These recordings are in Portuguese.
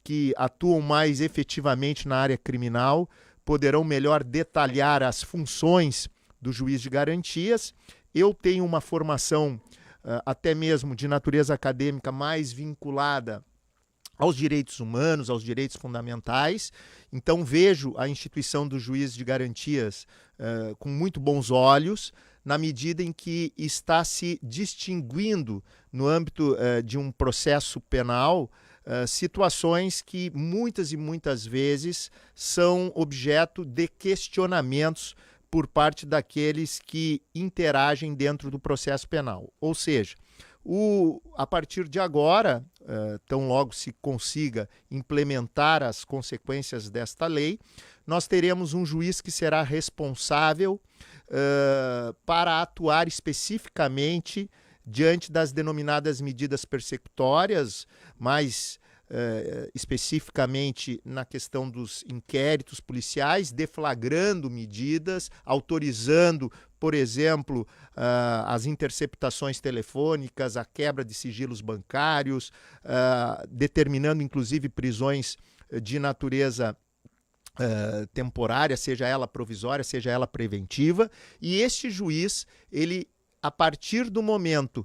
que atuam mais efetivamente na área criminal poderão melhor detalhar as funções do juiz de garantias. Eu tenho uma formação até mesmo de natureza acadêmica mais vinculada aos direitos humanos, aos direitos fundamentais. Então vejo a instituição do juiz de garantias com muito bons olhos, na medida em que está se distinguindo no âmbito de um processo penal situações que muitas e muitas vezes são objeto de questionamentos por parte daqueles que interagem dentro do processo penal. Ou seja, a partir de agora, tão logo se consiga implementar as consequências desta lei, nós teremos um juiz que será responsável para atuar especificamente diante das denominadas medidas persecutórias, mais especificamente na questão dos inquéritos policiais, deflagrando medidas, autorizando, por exemplo, as interceptações telefônicas, a quebra de sigilos bancários, determinando inclusive prisões de natureza temporária, seja ela provisória, seja ela preventiva, e este juiz, ele, a partir do momento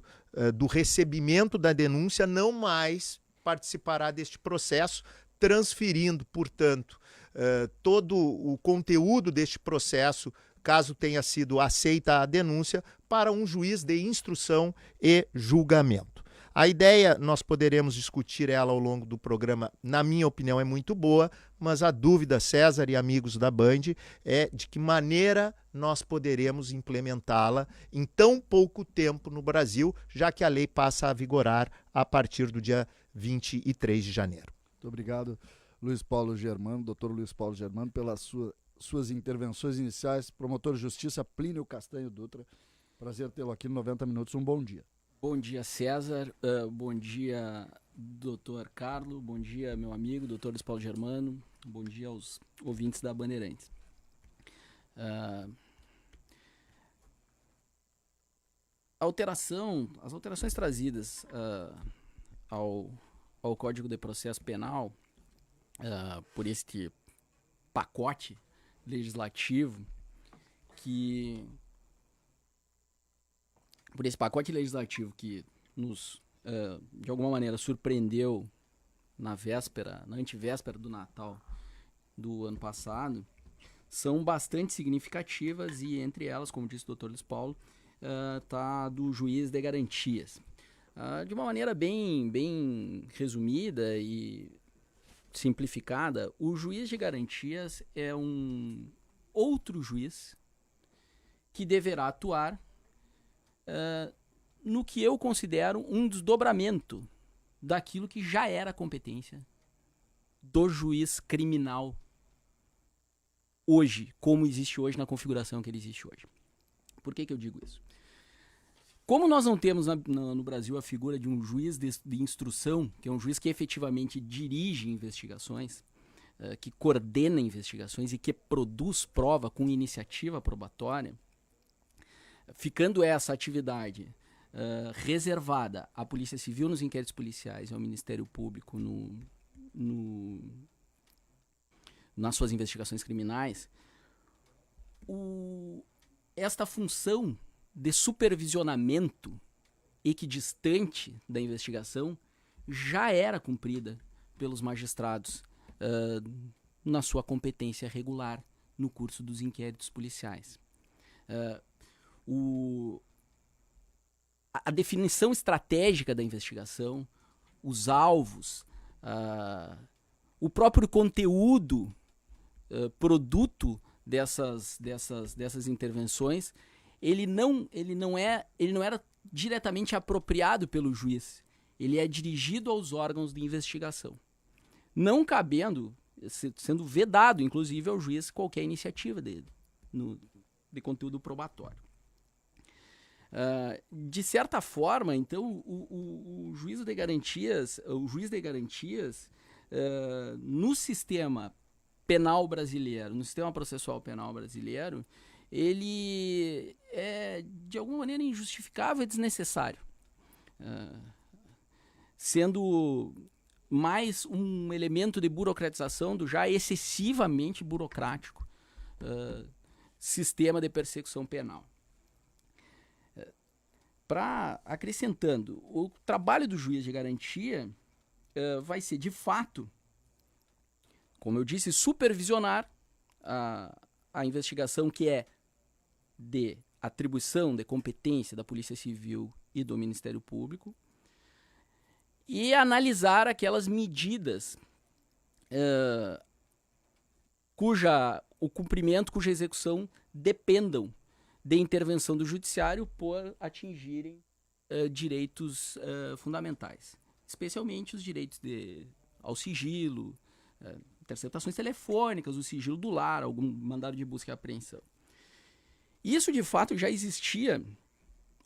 do recebimento da denúncia, não mais participará deste processo, transferindo, portanto, todo o conteúdo deste processo, caso tenha sido aceita a denúncia, para um juiz de instrução e julgamento. A ideia, nós poderemos discutir ela ao longo do programa, na minha opinião, é muito boa, mas a dúvida, César e amigos da Band, é de que maneira nós poderemos implementá-la em tão pouco tempo no Brasil, já que a lei passa a vigorar a partir do dia 23 de janeiro. Muito obrigado, Luiz Paulo Germano, doutor Luiz Paulo Germano, pelas suas intervenções iniciais. Promotor de Justiça Plínio Castanho Dutra, prazer tê-lo aqui no 90 Minutos. Um bom dia. Bom dia, César. Bom dia, doutor Carlos. Bom dia, meu amigo, doutor Luiz Paulo Germano. Bom dia aos ouvintes da Bandeirantes. As alterações trazidas ao Código de Processo Penal por este pacote legislativo que nos, de alguma maneira, surpreendeu na antevéspera do Natal do ano passado, são bastante significativas e, entre elas, como disse o Dr. Luiz Paulo, está do juiz de garantias. De uma maneira bem resumida e simplificada, o juiz de garantias é um outro juiz que deverá atuar no que eu considero um desdobramento daquilo que já era competência do juiz criminal hoje, como existe hoje, na configuração que ele existe hoje. Por que eu digo isso? Como nós não temos no Brasil a figura de um juiz de instrução, que é um juiz que efetivamente dirige investigações, que coordena investigações e que produz prova com iniciativa probatória, ficando essa atividade reservada à Polícia Civil nos inquéritos policiais e ao Ministério Público nas suas investigações criminais, esta função de supervisionamento equidistante da investigação já era cumprida pelos magistrados na sua competência regular no curso dos inquéritos policiais. A definição estratégica da investigação, os alvos, o próprio conteúdo produto dessas intervenções, ele não era diretamente apropriado pelo juiz. Ele é dirigido aos órgãos de investigação, não cabendo, sendo vedado, inclusive, ao juiz qualquer iniciativa dele de conteúdo probatório. De certa forma, então, o juiz de garantias, no sistema penal brasileiro, no sistema processual penal brasileiro, ele é, de alguma maneira, injustificável e desnecessário, sendo mais um elemento de burocratização do já excessivamente burocrático sistema de persecução penal. Acrescentando, o trabalho do juiz de garantia vai ser, de fato, como eu disse, supervisionar a investigação que é de atribuição de competência da Polícia Civil e do Ministério Público e analisar aquelas medidas o cumprimento, cuja execução dependam de intervenção do judiciário por atingirem direitos fundamentais, especialmente os direitos ao sigilo, interceptações telefônicas, o sigilo do lar, algum mandado de busca e apreensão. Isso, de fato, já existia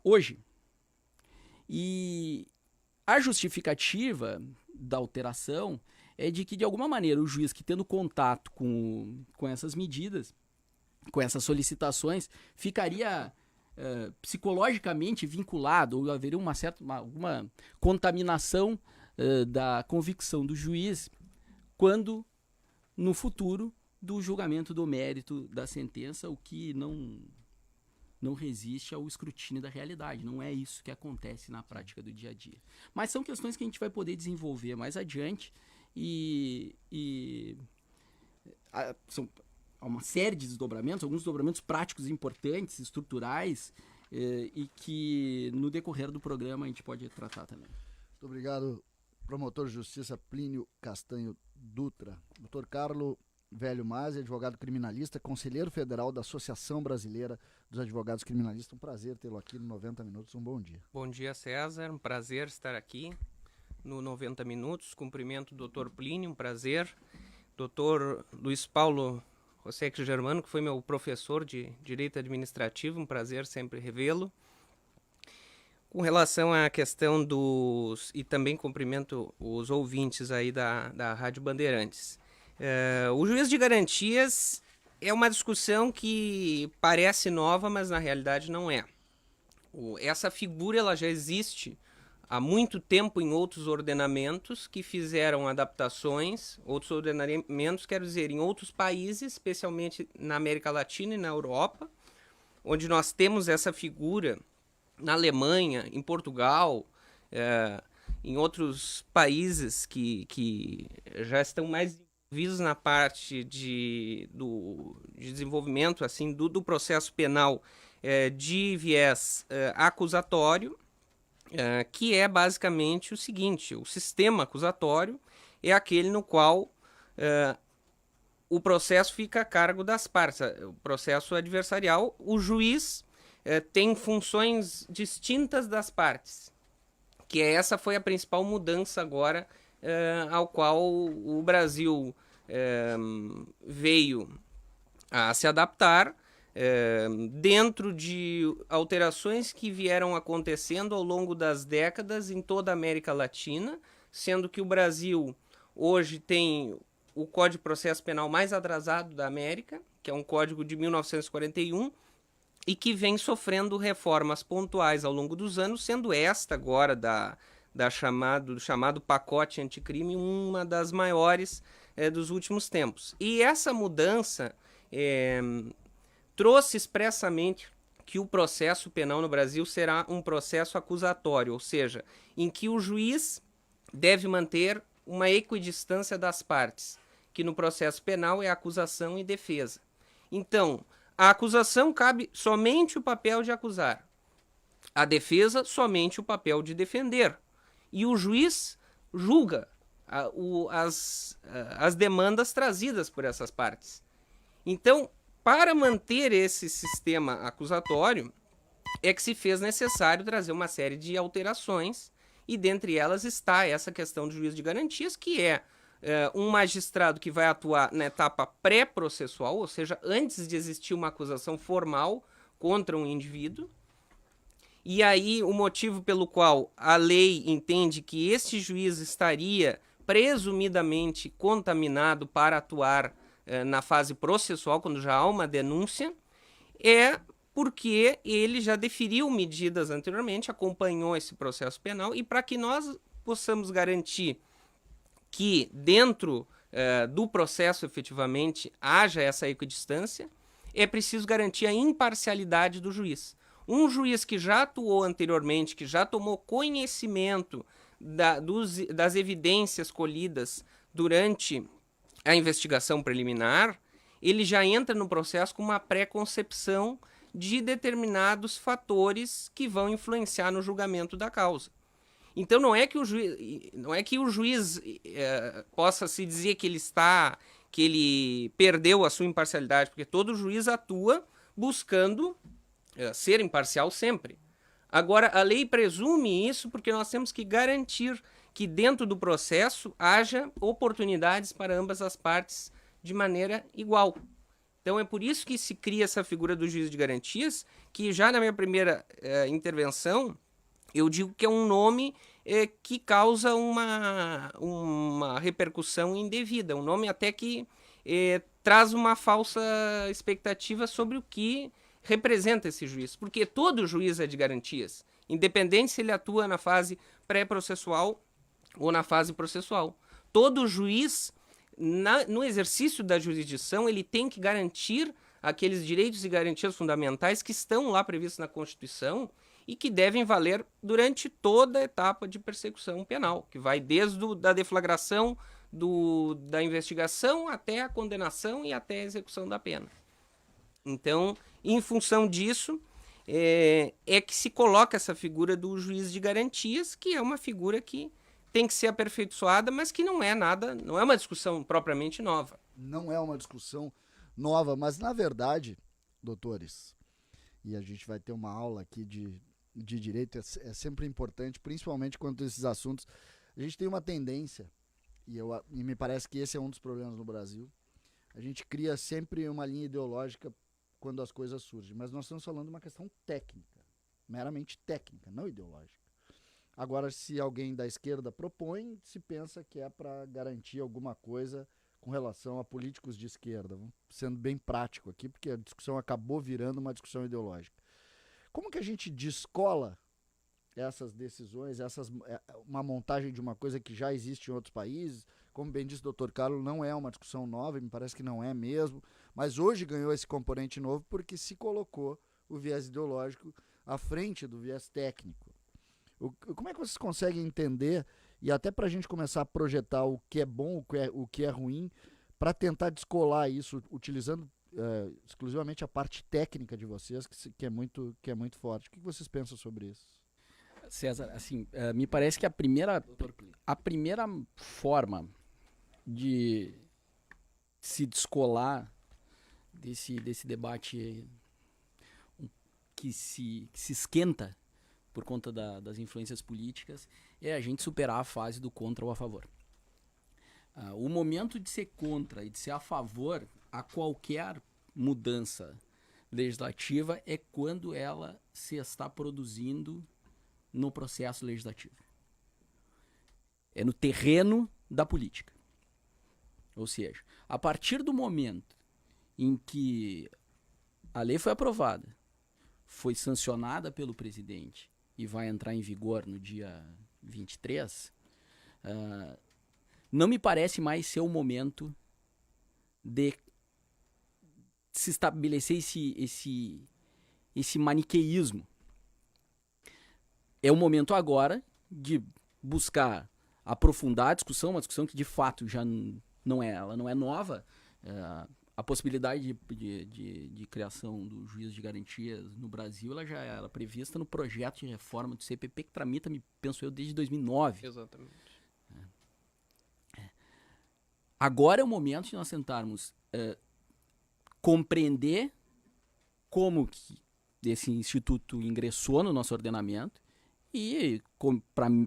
hoje. E a justificativa da alteração é de que, de alguma maneira, o juiz que tendo contato com essas medidas, com essas solicitações, ficaria psicologicamente vinculado, ou haveria alguma contaminação da convicção do juiz quando, no futuro, do julgamento do mérito da sentença, o que não resiste ao escrutínio da realidade. Não é isso que acontece na prática do dia a dia. Mas são questões que a gente vai poder desenvolver mais adiante são uma série de desdobramentos, alguns desdobramentos práticos importantes, estruturais, e que no decorrer do programa a gente pode tratar também. Muito obrigado, promotor de justiça Plínio Castanho Dutra. Dr. Carlo Velho Mazzi, advogado criminalista, conselheiro federal da Associação Brasileira dos Advogados Criminalistas. Um prazer tê-lo aqui no 90 Minutos. Um bom dia. Bom dia, César. Um prazer estar aqui no 90 Minutos. Cumprimento o Dr. Plínio, um prazer. Dr. Luiz Paulo Rossetti Germano, que foi meu professor de Direito Administrativo, um prazer sempre revê-lo. Com relação à questão e também cumprimento os ouvintes aí da Rádio Bandeirantes. O juiz de garantias é uma discussão que parece nova, mas na realidade não é. Essa figura ela já existe há muito tempo em outros ordenamentos que fizeram adaptações, outros ordenamentos, quero dizer, em outros países, especialmente na América Latina e na Europa, onde nós temos essa figura na Alemanha, em Portugal, em outros países que já estão mais envolvidos na parte de desenvolvimento assim, do processo penal de viés acusatório, que é basicamente o seguinte: o sistema acusatório é aquele no qual o processo fica a cargo das partes. O processo adversarial, o juiz tem funções distintas das partes, que essa foi a principal mudança agora ao qual o Brasil veio a se adaptar, dentro de alterações que vieram acontecendo ao longo das décadas em toda a América Latina, sendo que o Brasil hoje tem o Código de Processo Penal mais atrasado da América, que é um código de 1941, e que vem sofrendo reformas pontuais ao longo dos anos, sendo esta agora do chamado pacote anticrime uma das maiores dos últimos tempos. E essa mudança trouxe expressamente que o processo penal no Brasil será um processo acusatório, ou seja, em que o juiz deve manter uma equidistância das partes, que no processo penal é acusação e defesa. Então, a acusação cabe somente o papel de acusar, a defesa somente o papel de defender, e o juiz julga as demandas trazidas por essas partes. Então, para manter esse sistema acusatório, é que se fez necessário trazer uma série de alterações, e dentre elas está essa questão do juiz de garantias, que é um magistrado que vai atuar na etapa pré-processual, ou seja, antes de existir uma acusação formal contra um indivíduo. E aí o motivo pelo qual a lei entende que este juiz estaria presumidamente contaminado para atuar na fase processual, quando já há uma denúncia, é porque ele já deferiu medidas anteriormente, acompanhou esse processo penal, e para que nós possamos garantir que dentro do processo efetivamente haja essa equidistância, é preciso garantir a imparcialidade do juiz. Um juiz que já atuou anteriormente, que já tomou conhecimento das evidências colhidas durante a investigação preliminar, ele já entra no processo com uma pré-concepção de determinados fatores que vão influenciar no julgamento da causa. Então não é que o juiz possa se dizer que ele perdeu a sua imparcialidade, porque todo juiz atua buscando ser imparcial sempre. Agora, a lei presume isso porque nós temos que garantir que dentro do processo haja oportunidades para ambas as partes de maneira igual. Então é por isso que se cria essa figura do juiz de garantias, que já na minha primeira intervenção eu digo que é um nome que causa uma repercussão indevida, um nome até que traz uma falsa expectativa sobre o que representa esse juiz, porque todo juiz é de garantias, independente se ele atua na fase pré-processual ou na fase processual. Todo juiz, no exercício da jurisdição, ele tem que garantir aqueles direitos e garantias fundamentais que estão lá previstos na Constituição e que devem valer durante toda a etapa de persecução penal, que vai desde a deflagração da investigação até a condenação e até a execução da pena. Então, em função disso, é que se coloca essa figura do juiz de garantias, que é uma figura que tem que ser aperfeiçoada, mas que não é uma discussão propriamente nova. Não é uma discussão nova, mas na verdade, doutores, e a gente vai ter uma aula aqui de direito, é sempre importante, principalmente quanto a esses assuntos, a gente tem uma tendência, e me parece que esse é um dos problemas no Brasil, a gente cria sempre uma linha ideológica quando as coisas surgem, mas nós estamos falando de uma questão técnica, meramente técnica, não ideológica. Agora, se alguém da esquerda propõe, se pensa que é para garantir alguma coisa com relação a políticos de esquerda, sendo bem prático aqui, porque a discussão acabou virando uma discussão ideológica. Como que a gente descola essas decisões, uma montagem de uma coisa que já existe em outros países? Como bem disse o Dr. Carlos, não é uma discussão nova, me parece que não é mesmo, mas hoje ganhou esse componente novo porque se colocou o viés ideológico à frente do viés técnico. Como é que vocês conseguem entender, e até para a gente começar a projetar o que é bom, o que é ruim, para tentar descolar isso, utilizando exclusivamente a parte técnica de vocês, que é muito forte. O que vocês pensam sobre isso? César, assim, me parece que a primeira forma de se descolar desse debate que se esquenta por conta das influências políticas é a gente superar a fase do contra ou a favor. O momento de ser contra e de ser a favor a qualquer mudança legislativa é quando ela se está produzindo no processo legislativo. É no terreno da política. Ou seja, a partir do momento em que a lei foi aprovada, foi sancionada pelo presidente e vai entrar em vigor no dia 23, não me parece mais ser o momento de se estabelecer esse maniqueísmo. É o momento agora de buscar aprofundar a discussão, uma discussão que de fato já não é nova. A possibilidade de criação do juiz de garantias no Brasil, ela já era prevista no projeto de reforma do CPP que tramita, penso eu, desde 2009. Exatamente. Agora é o momento de nós tentarmos compreender como que esse instituto ingressou no nosso ordenamento e,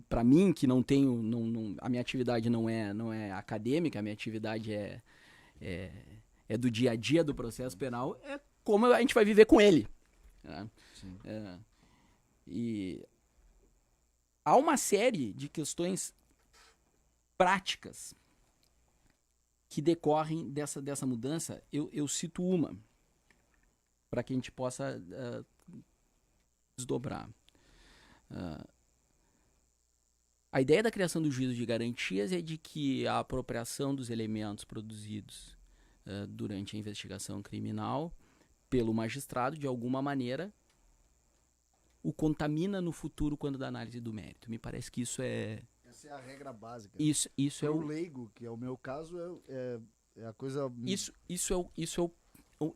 para mim, que não tenho, a minha atividade não é acadêmica, a minha atividade é do dia a dia do processo penal, é como a gente vai viver com ele. Né? E há uma série de questões práticas que decorrem dessa mudança. Eu cito uma, para que a gente possa A ideia da criação do juízo de garantias é de que a apropriação dos elementos produzidos durante a investigação criminal pelo magistrado, de alguma maneira, o contamina no futuro quando da análise do mérito. Me parece que isso é... Essa é a regra básica. Isso é o leigo, que é o meu caso, é a coisa... Isso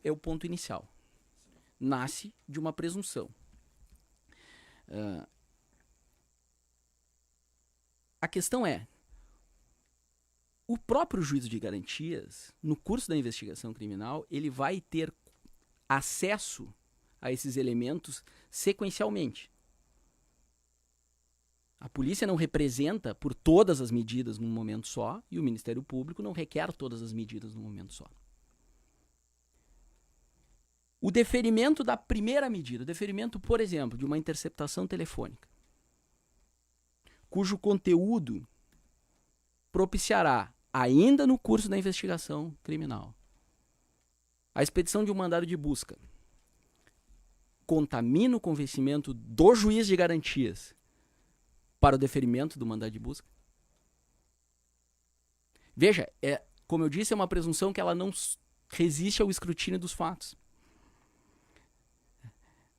é o ponto inicial. Nasce de uma presunção. A questão é, o próprio juízo de garantias, no curso da investigação criminal, ele vai ter acesso a esses elementos sequencialmente. A polícia não representa por todas as medidas num momento só, e o Ministério Público não requer todas as medidas num momento só. O deferimento da primeira medida, o deferimento, por exemplo, de uma interceptação telefônica, cujo conteúdo propiciará, ainda no curso da investigação criminal, a expedição de um mandado de busca, contamina o convencimento do juiz de garantias para o deferimento do mandado de busca? Veja, como eu disse, é uma presunção que ela não resiste ao escrutínio dos fatos.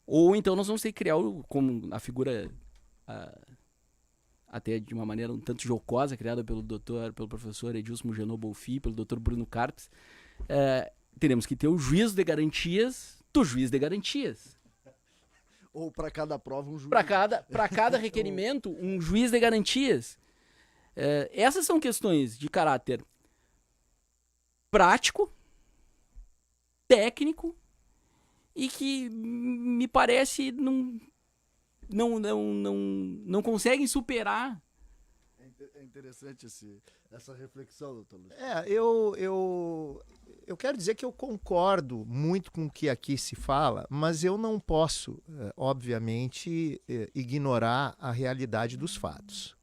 Ou então nós vamos ter que criar, como a figura até de uma maneira um tanto jocosa, criada pelo professor Edilson Mugenot Bolfi, pelo Dr. Bruno Carpes, teremos que ter o juízo de garantias do juiz de garantias. Ou para cada prova um juiz. Para cada requerimento, um juiz de garantias. Essas são questões de caráter prático, técnico, e que me parece não conseguem superar. É interessante essa reflexão, doutor Luiz. Eu quero dizer que eu concordo muito com o que aqui se fala, mas eu não posso, obviamente, ignorar a realidade dos fatos.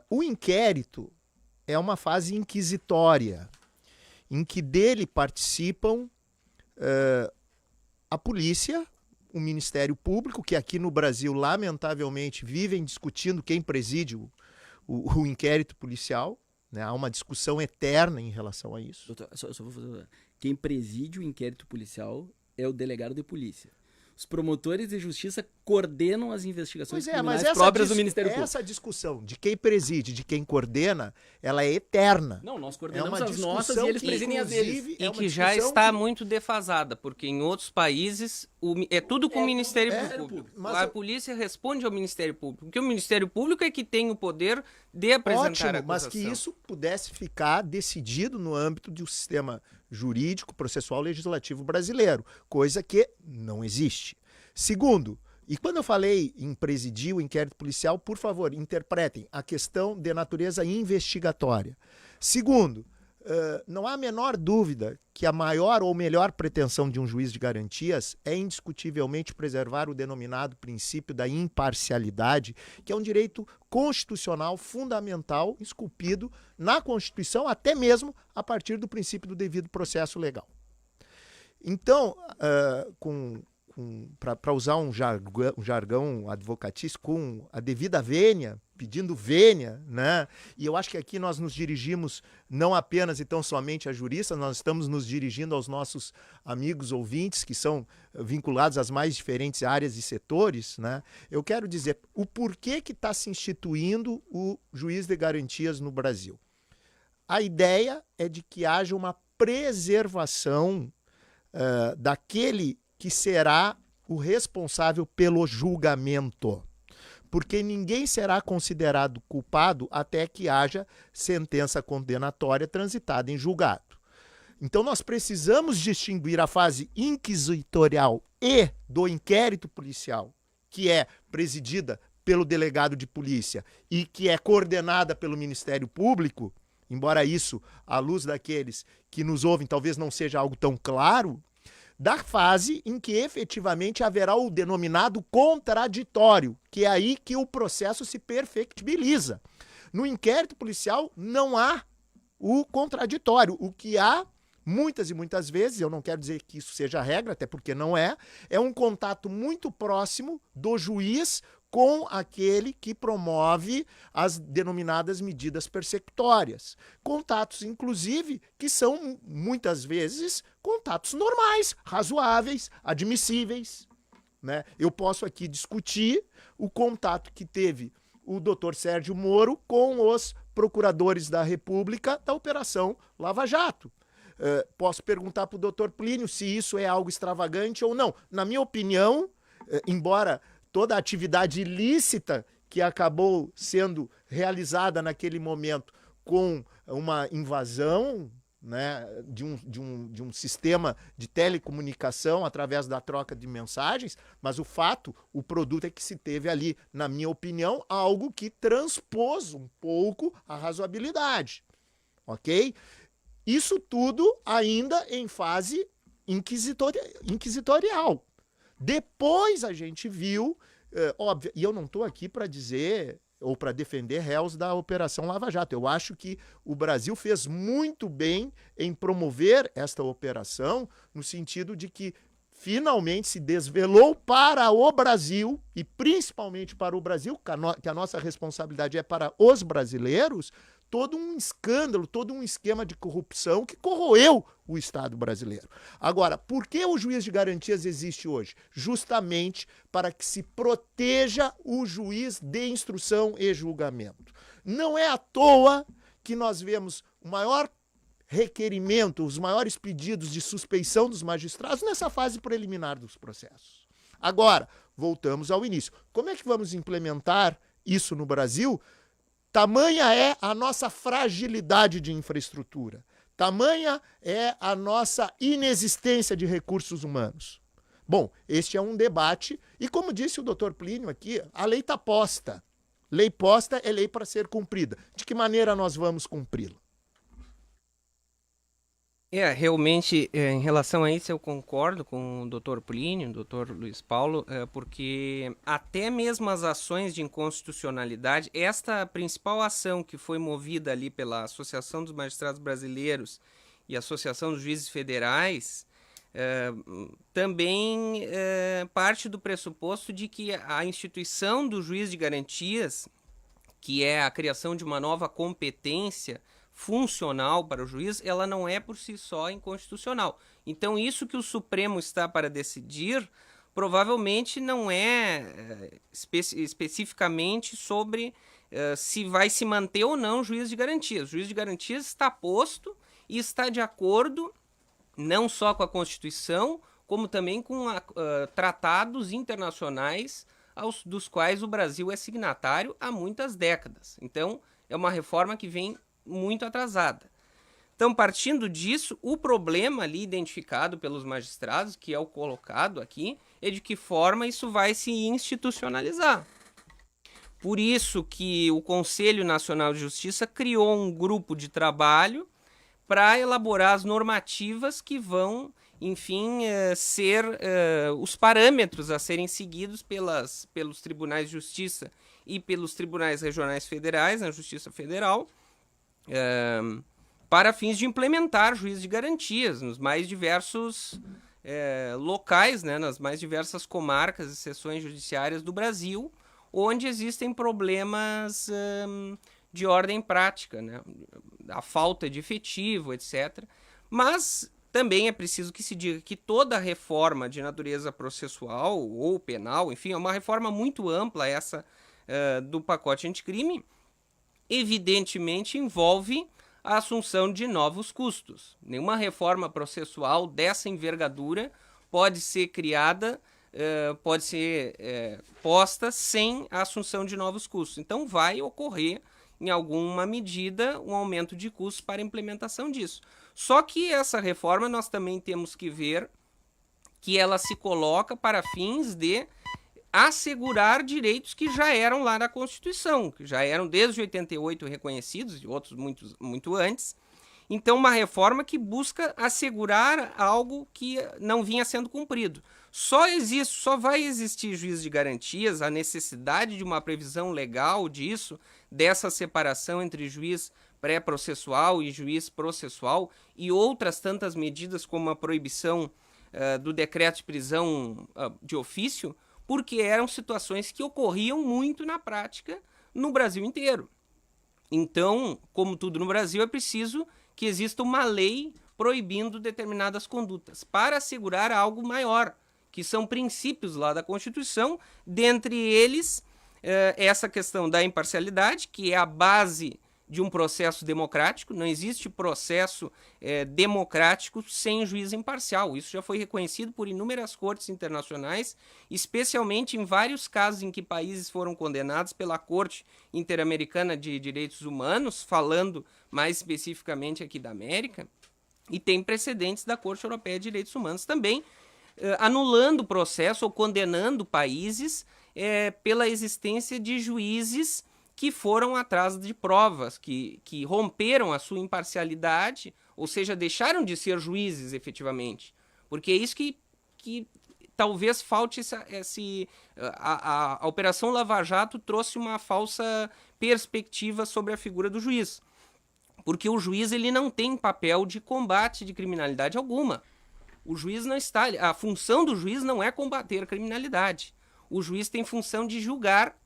O inquérito é uma fase inquisitória, em que dele participam a polícia, o Ministério Público, que aqui no Brasil, lamentavelmente, vivem discutindo quem preside o inquérito policial, né? Há uma discussão eterna em relação a isso. Doutor, só vou fazer... Quem preside o inquérito policial é o delegado de polícia. Os promotores de justiça coordenam as investigações criminais próprias do Ministério Público. Essa discussão de quem preside, de quem coordena, ela é eterna. Não, nós coordenamos as nossas e eles presidem as deles. E que já está muito defasada, porque em outros países é tudo com o Ministério Público. Mas a polícia responde ao Ministério Público, porque o Ministério Público é que tem o poder de apresentar a acusação. Mas que isso pudesse ficar decidido no âmbito do sistema jurídico, processual, legislativo brasileiro, coisa que não existe. Segundo, e quando eu falei em presidir o inquérito policial, por favor, interpretem a questão de natureza investigatória. Segundo, não há a menor dúvida que a maior ou melhor pretensão de um juiz de garantias é indiscutivelmente preservar o denominado princípio da imparcialidade, que é um direito constitucional fundamental, esculpido na Constituição, até mesmo a partir do princípio do devido processo legal. Então, para usar um jargão advocatício, com a devida vênia, pedindo vênia, né? E eu acho que aqui nós nos dirigimos não apenas e tão somente a juristas, nós estamos nos dirigindo aos nossos amigos ouvintes que são vinculados às mais diferentes áreas e setores, né? Eu quero dizer o porquê que está se instituindo o juiz de garantias no Brasil. A ideia é de que haja uma preservação daquele que será o responsável pelo julgamento, porque ninguém será considerado culpado até que haja sentença condenatória transitada em julgado. Então nós precisamos distinguir a fase inquisitorial e do inquérito policial, que é presidida pelo delegado de polícia e que é coordenada pelo Ministério Público, embora isso, à luz daqueles que nos ouvem, talvez não seja algo tão claro, da fase em que efetivamente haverá o denominado contraditório, que é aí que o processo se perfectibiliza. No inquérito policial não há o contraditório. O que há, muitas e muitas vezes, eu não quero dizer que isso seja a regra, até porque não é um contato muito próximo do juiz com aquele que promove as denominadas medidas persecutórias. Contatos, inclusive, que são, muitas vezes, contatos normais, razoáveis, admissíveis, né? Eu posso aqui discutir o contato que teve o doutor Sérgio Moro com os procuradores da República da Operação Lava Jato. Posso perguntar para o doutor Plínio se isso é algo extravagante ou não. Na minha opinião, embora toda a atividade ilícita que acabou sendo realizada naquele momento com uma invasão, né, de um sistema de telecomunicação através da troca de mensagens, mas o fato, o produto é que se teve ali, na minha opinião, algo que transpôs um pouco a razoabilidade, ok? Isso tudo ainda em fase inquisitorial. Depois a gente viu, óbvio, e eu não estou aqui para dizer ou para defender réus da Operação Lava Jato. Eu acho que o Brasil fez muito bem em promover esta operação, no sentido de que finalmente se desvelou para o Brasil, e principalmente para o Brasil, que a nossa responsabilidade é para os brasileiros, todo um escândalo, todo um esquema de corrupção que corroeu o Estado brasileiro. Agora, por que o juiz de garantias existe hoje? Justamente para que se proteja o juiz de instrução e julgamento. Não é à toa que nós vemos o maior requerimento, os maiores pedidos de suspeição dos magistrados nessa fase preliminar dos processos. Agora, voltamos ao início. Como é que vamos implementar isso no Brasil? Tamanha é a nossa fragilidade de infraestrutura. Tamanha é a nossa inexistência de recursos humanos. Bom, este é um debate e, como disse o doutor Plínio aqui, a lei está posta. Lei posta é lei para ser cumprida. De que maneira nós vamos cumpri-la? Realmente, em relação a isso, eu concordo com o Dr. Plínio, o Dr. Luiz Paulo, porque até mesmo as ações de inconstitucionalidade, esta principal ação que foi movida ali pela Associação dos Magistrados Brasileiros e Associação dos Juízes Federais, também parte do pressuposto de que a instituição do juiz de garantias, que é a criação de uma nova competência funcional para o juiz, ela não é por si só inconstitucional. Então, isso que o Supremo está para decidir, provavelmente não é especificamente sobre se vai se manter ou não o juiz de garantias. O juiz de garantias está posto e está de acordo não só com a Constituição, como também com tratados internacionais dos quais o Brasil é signatário há muitas décadas. Então, é uma reforma que vem muito atrasada. Então, partindo disso, o problema ali identificado pelos magistrados, que é o colocado aqui, é de que forma isso vai se institucionalizar. Por isso que o Conselho Nacional de Justiça criou um grupo de trabalho para elaborar as normativas que vão, enfim, ser os parâmetros a serem seguidos pelos tribunais de justiça e pelos tribunais regionais federais, na Justiça Federal, para fins de implementar juízes de garantias nos mais diversos locais, né, nas mais diversas comarcas e seções judiciárias do Brasil, onde existem problemas de ordem prática, né, a falta de efetivo, etc. Mas também é preciso que se diga que toda reforma de natureza processual ou penal, enfim, é uma reforma muito ampla essa do pacote anticrime, evidentemente envolve a assunção de novos custos. Nenhuma reforma processual dessa envergadura pode ser criada, pode ser posta sem a assunção de novos custos. Então vai ocorrer, em alguma medida, um aumento de custos para a implementação disso. Só que essa reforma nós também temos que ver que ela se coloca para fins de assegurar direitos que já eram lá na Constituição, que já eram desde 88 reconhecidos, e outros muito antes. Então, uma reforma que busca assegurar algo que não vinha sendo cumprido. Só vai existir juiz de garantias, a necessidade de uma previsão legal disso, dessa separação entre juiz pré-processual e juiz processual, e outras tantas medidas como a proibição do decreto de prisão de ofício, porque eram situações que ocorriam muito na prática no Brasil inteiro. Então, como tudo no Brasil, é preciso que exista uma lei proibindo determinadas condutas para assegurar algo maior, que são princípios lá da Constituição, dentre eles essa questão da imparcialidade, que é a base de um processo democrático. Não existe processo democrático sem juiz imparcial. Isso já foi reconhecido por inúmeras cortes internacionais, especialmente em vários casos em que países foram condenados pela Corte Interamericana de Direitos Humanos, falando mais especificamente aqui da América, e tem precedentes da Corte Europeia de Direitos Humanos também, anulando o processo ou condenando países pela existência de juízes que foram atrás de provas, que romperam a sua imparcialidade, ou seja, deixaram de ser juízes efetivamente. Porque é isso que talvez falte a Operação Lava Jato trouxe uma falsa perspectiva sobre a figura do juiz. Porque o juiz ele não tem papel de combate de criminalidade alguma. O juiz não está... A função do juiz não é combater a criminalidade. O juiz tem função de julgar.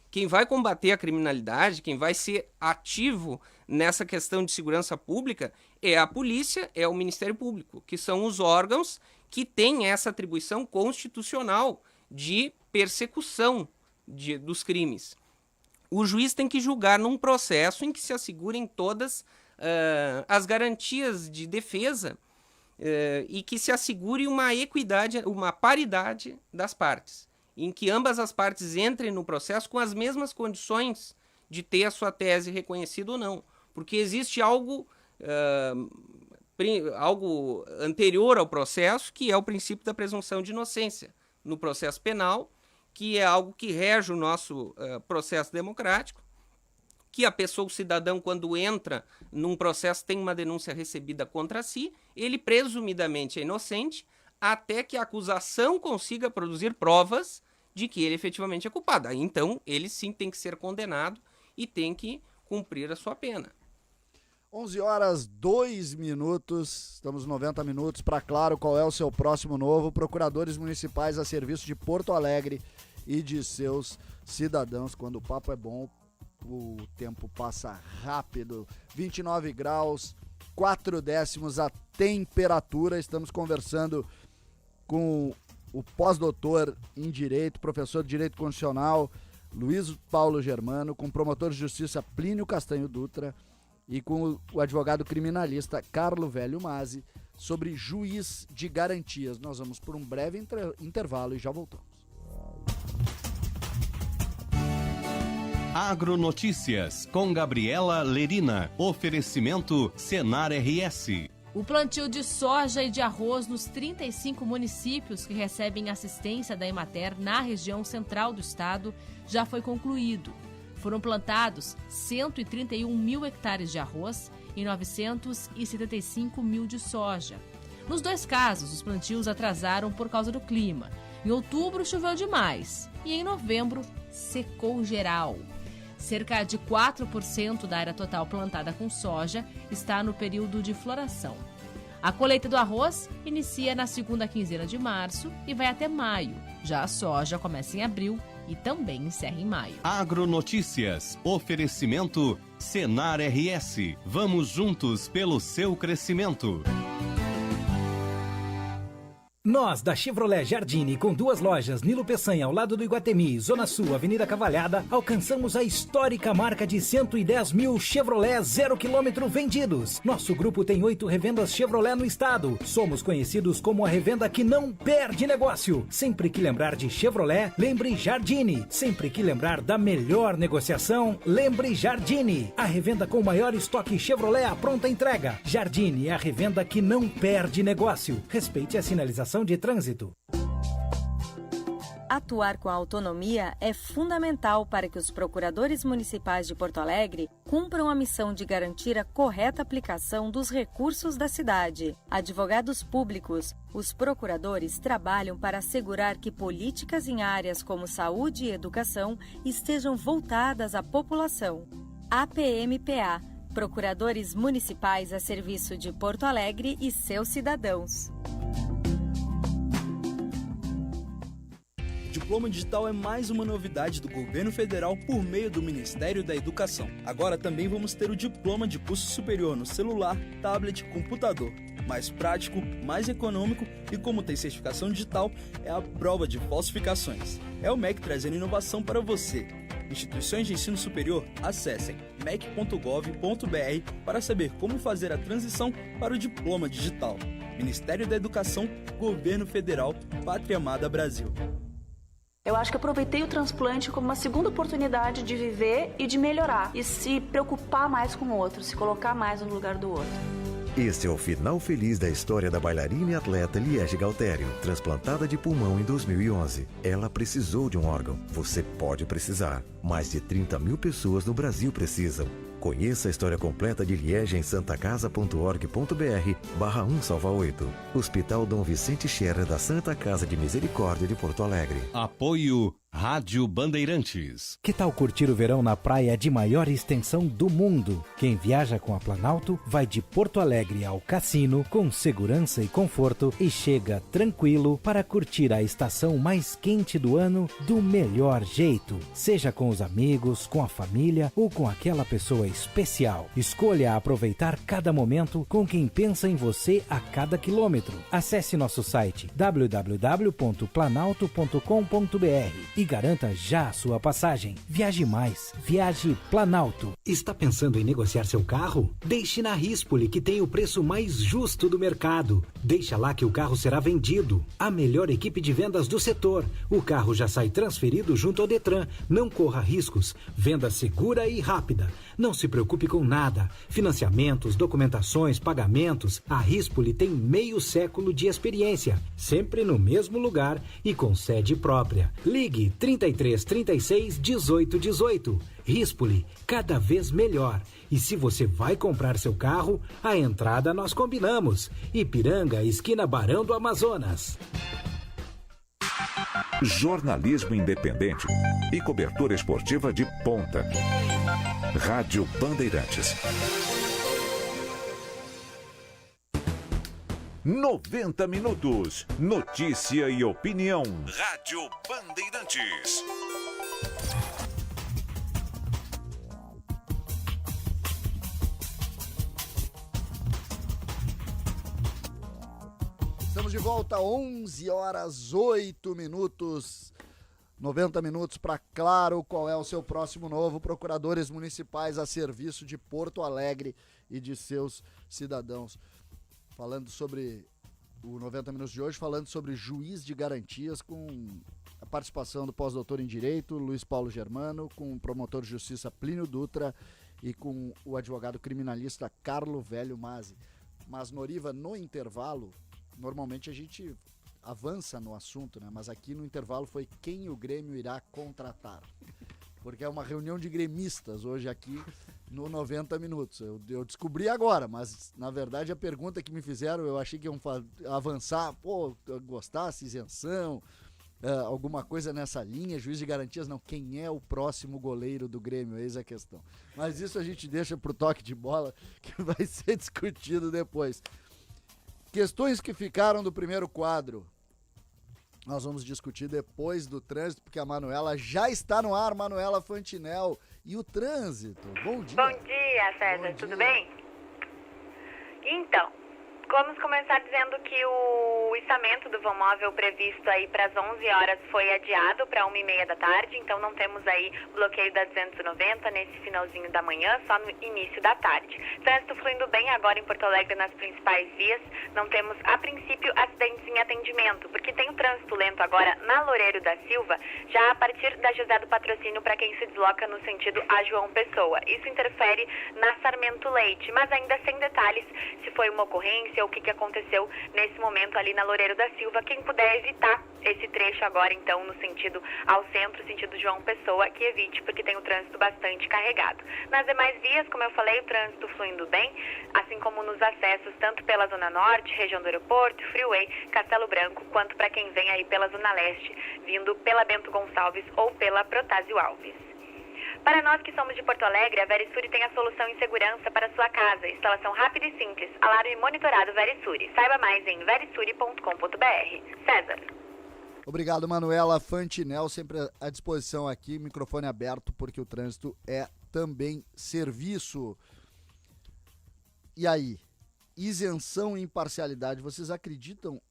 Quem vai combater a criminalidade, quem vai ser ativo nessa questão de segurança pública é a polícia, é o Ministério Público, que são os órgãos que têm essa atribuição constitucional de persecução dos crimes. O juiz tem que julgar num processo em que se assegurem todas as garantias de defesa e que se assegure uma equidade, uma paridade das partes, em que ambas as partes entrem no processo com as mesmas condições de ter a sua tese reconhecida ou não. Porque existe algo anterior ao processo, que é o princípio da presunção de inocência no processo penal, que é algo que rege o nosso processo democrático, que a pessoa, o cidadão, quando entra num processo, tem uma denúncia recebida contra si, ele presumidamente é inocente, até que a acusação consiga produzir provas de que ele efetivamente é culpado. Aí, então, ele sim tem que ser condenado e tem que cumprir a sua pena. 11h02, estamos 90 minutos. Para claro, qual é o seu próximo novo? Procuradores municipais a serviço de Porto Alegre e de seus cidadãos. Quando o papo é bom, o tempo passa rápido. 29 graus, 4 décimos a temperatura. Estamos conversando com o pós-doutor em Direito, professor de Direito Constitucional, Luiz Paulo Germano, com o promotor de Justiça Plínio Castanho Dutra e com o advogado criminalista Carlo Velho Masi, sobre juiz de garantias. Nós vamos por um breve intervalo e já voltamos. Agronotícias, com Gabriela Lerina. Oferecimento Senar RS. O plantio de soja e de arroz nos 35 municípios que recebem assistência da Emater na região central do estado já foi concluído. Foram plantados 131 mil hectares de arroz e 975 mil de soja. Nos dois casos, os plantios atrasaram por causa do clima. Em outubro choveu demais e em novembro secou geral. Cerca de 4% da área total plantada com soja está no período de floração. A colheita do arroz inicia na segunda quinzena de março e vai até maio. Já a soja começa em abril e também encerra em maio. Agronotícias. Oferecimento Senar RS. Vamos juntos pelo seu crescimento. Nós, da Chevrolet Jardine, com 2 lojas, Nilo Peçanha, ao lado do Iguatemi, Zona Sul, Avenida Cavalhada, alcançamos a histórica marca de 110 mil Chevrolet 0 km vendidos. Nosso grupo tem 8 revendas Chevrolet no estado. Somos conhecidos como a revenda que não perde negócio. Sempre que lembrar de Chevrolet, lembre Jardine. Sempre que lembrar da melhor negociação, lembre Jardine. A revenda com o maior estoque Chevrolet à pronta entrega. Jardine é a revenda que não perde negócio. Respeite a sinalização de trânsito. Atuar com autonomia é fundamental para que os procuradores municipais de Porto Alegre cumpram a missão de garantir a correta aplicação dos recursos da cidade. Advogados públicos, os procuradores trabalham para assegurar que políticas em áreas como saúde e educação estejam voltadas à população. APMPA, Procuradores Municipais a serviço de Porto Alegre e seus cidadãos. Diploma Digital é mais uma novidade do Governo Federal por meio do Ministério da Educação. Agora também vamos ter o diploma de curso superior no celular, tablet e computador. Mais prático, mais econômico e como tem certificação digital, é a prova de falsificações. É o MEC trazendo inovação para você. Instituições de ensino superior, acessem mec.gov.br para saber como fazer a transição para o diploma digital. Ministério da Educação, Governo Federal, Pátria Amada Brasil. Eu acho que aproveitei o transplante como uma segunda oportunidade de viver e de melhorar. E se preocupar mais com o outro, se colocar mais no lugar do outro. Este é o final feliz da história da bailarina e atleta Liege Galtério, transplantada de pulmão em 2011. Ela precisou de um órgão. Você pode precisar. Mais de 30 mil pessoas no Brasil precisam. Conheça a história completa de Liege em santacasa.org.br/1salva8. Hospital Dom Vicente Scherer da Santa Casa de Misericórdia de Porto Alegre. Apoio Rádio Bandeirantes. Que tal curtir o verão na praia de maior extensão do mundo? Quem viaja com a Planalto vai de Porto Alegre ao Cassino com segurança e conforto e chega tranquilo para curtir a estação mais quente do ano do melhor jeito. Seja com os amigos, com a família ou com aquela pessoa especial. Escolha aproveitar cada momento com quem pensa em você a cada quilômetro. Acesse nosso site www.planalto.com.br e garanta já a sua passagem. Viaje mais. Viaje Planalto. Está pensando em negociar seu carro? Deixe na Rispoli, que tem o preço mais justo do mercado. Deixa lá que o carro será vendido. A melhor equipe de vendas do setor. O carro já sai transferido junto ao Detran. Não corra riscos. Venda segura e rápida. Não se preocupe com nada. Financiamentos, documentações, pagamentos. A Rispoli tem meio século de experiência. Sempre no mesmo lugar e com sede própria. Ligue 33 36 18 18. Rispoli, cada vez melhor. E se você vai comprar seu carro, a entrada nós combinamos. Ipiranga, esquina Barão do Amazonas. Jornalismo independente e cobertura esportiva de ponta. Rádio Bandeirantes. 90 minutos. Notícia e opinião. Rádio Bandeirantes. Estamos de volta, 11 horas 8 minutos. 90 minutos para Claro qual é o seu próximo novo. Procuradores municipais a serviço de Porto Alegre e de seus cidadãos. Falando sobre o 90 minutos de hoje, falando sobre juiz de garantias, com a participação do pós-doutor em Direito, Luiz Paulo Germano, com o promotor de Justiça Plínio Dutra e com o advogado criminalista Carlo Velho Masi. Mas, Noriva, no intervalo, normalmente a gente avança no assunto, né? Mas aqui no intervalo foi quem o Grêmio irá contratar. Porque é uma reunião de gremistas hoje aqui no 90 minutos. Eu descobri agora, mas na verdade a pergunta que me fizeram, eu achei que iam avançar, gostasse, isenção, alguma coisa nessa linha, juiz de garantias, não, quem é o próximo goleiro do Grêmio, eis a questão. Mas isso a gente deixa pro toque de bola, que vai ser discutido depois. Questões que ficaram do primeiro quadro. Nós vamos discutir depois do trânsito, porque a Manuela já está no ar, Manuela Fantinel. E o trânsito? Bom dia. Bom dia, César. Tudo bem? Então, vamos começar dizendo que o içamento do vão móvel previsto aí para as 11 horas foi adiado para 1h30 da tarde, então não temos aí bloqueio da 290 nesse finalzinho da manhã, só no início da tarde. Trânsito fluindo bem agora em Porto Alegre nas principais vias, não temos a princípio acidentes em atendimento, porque tem o trânsito lento agora na Loureiro da Silva, já a partir da José do Patrocínio para quem se desloca no sentido a João Pessoa. Isso interfere na Sarmento Leite, mas ainda sem detalhes se foi uma ocorrência, o que aconteceu nesse momento ali na Loureiro da Silva. Quem puder evitar esse trecho agora, então, no sentido ao centro, sentido João Pessoa, que evite, porque tem o trânsito bastante carregado. Nas demais vias, como eu falei, o trânsito fluindo bem, assim como nos acessos, tanto pela Zona Norte, região do aeroporto, Freeway, Castelo Branco, quanto para quem vem aí pela Zona Leste, vindo pela Bento Gonçalves ou pela Protásio Alves. Para nós que somos de Porto Alegre, a Verisuri tem a solução em segurança para sua casa. Instalação rápida e simples. Alarme monitorado Verisuri. Saiba mais em verisuri.com.br. César. Obrigado, Manuela Fantinel, sempre à disposição aqui, microfone aberto, porque o trânsito é também serviço. E aí, isenção e imparcialidade, vocês acreditam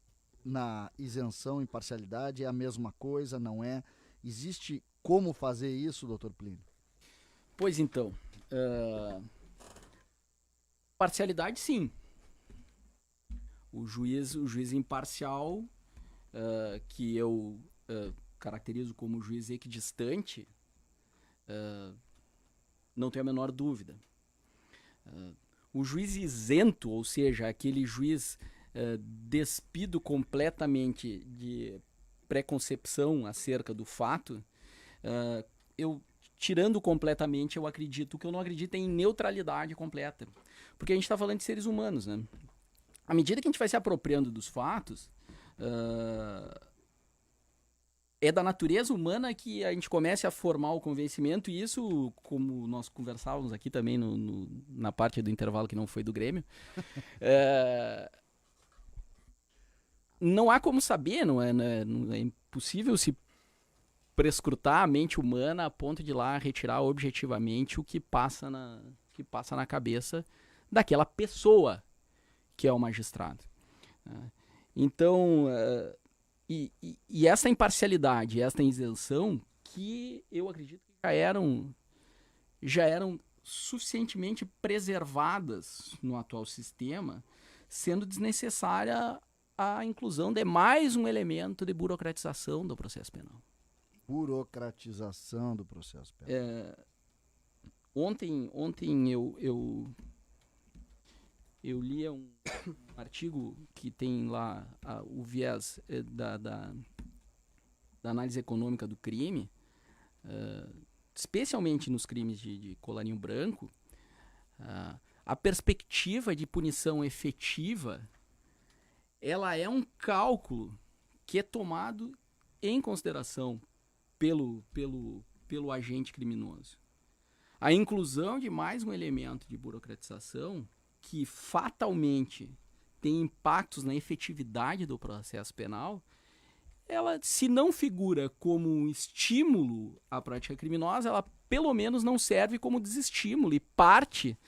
na isenção e imparcialidade? É a mesma coisa, não é? Existe como fazer isso, doutor Plínio? Pois então, parcialidade sim. O juiz imparcial, que eu caracterizo como juiz equidistante, não tenho a menor dúvida. O juiz isento, ou seja, aquele juiz despido completamente de preconcepção acerca do fato, tirando completamente, eu não acredito em neutralidade completa. Porque a gente está falando de seres humanos, né? À medida que a gente vai se apropriando dos fatos, é da natureza humana que a gente comece a formar o convencimento, e isso, como nós conversávamos aqui também na parte do intervalo que não foi do Grêmio, não há como saber, não é impossível se prescrutar a mente humana a ponto de lá retirar objetivamente o que passa na cabeça daquela pessoa que é o magistrado. Então, e essa imparcialidade, essa isenção, que eu acredito que já eram suficientemente preservadas no atual sistema, sendo desnecessária a inclusão de mais um elemento de burocratização do processo penal. Burocratização do processo penal. Ontem eu li um artigo que tem lá o viés da análise econômica do crime, especialmente nos crimes de colarinho branco. A perspectiva de punição efetiva, ela é um cálculo que é tomado em consideração pelo agente criminoso. A inclusão de mais um elemento de burocratização que fatalmente tem impactos na efetividade do processo penal, ela, se não figura como um estímulo à prática criminosa, ela pelo menos não serve como desestímulo, e parte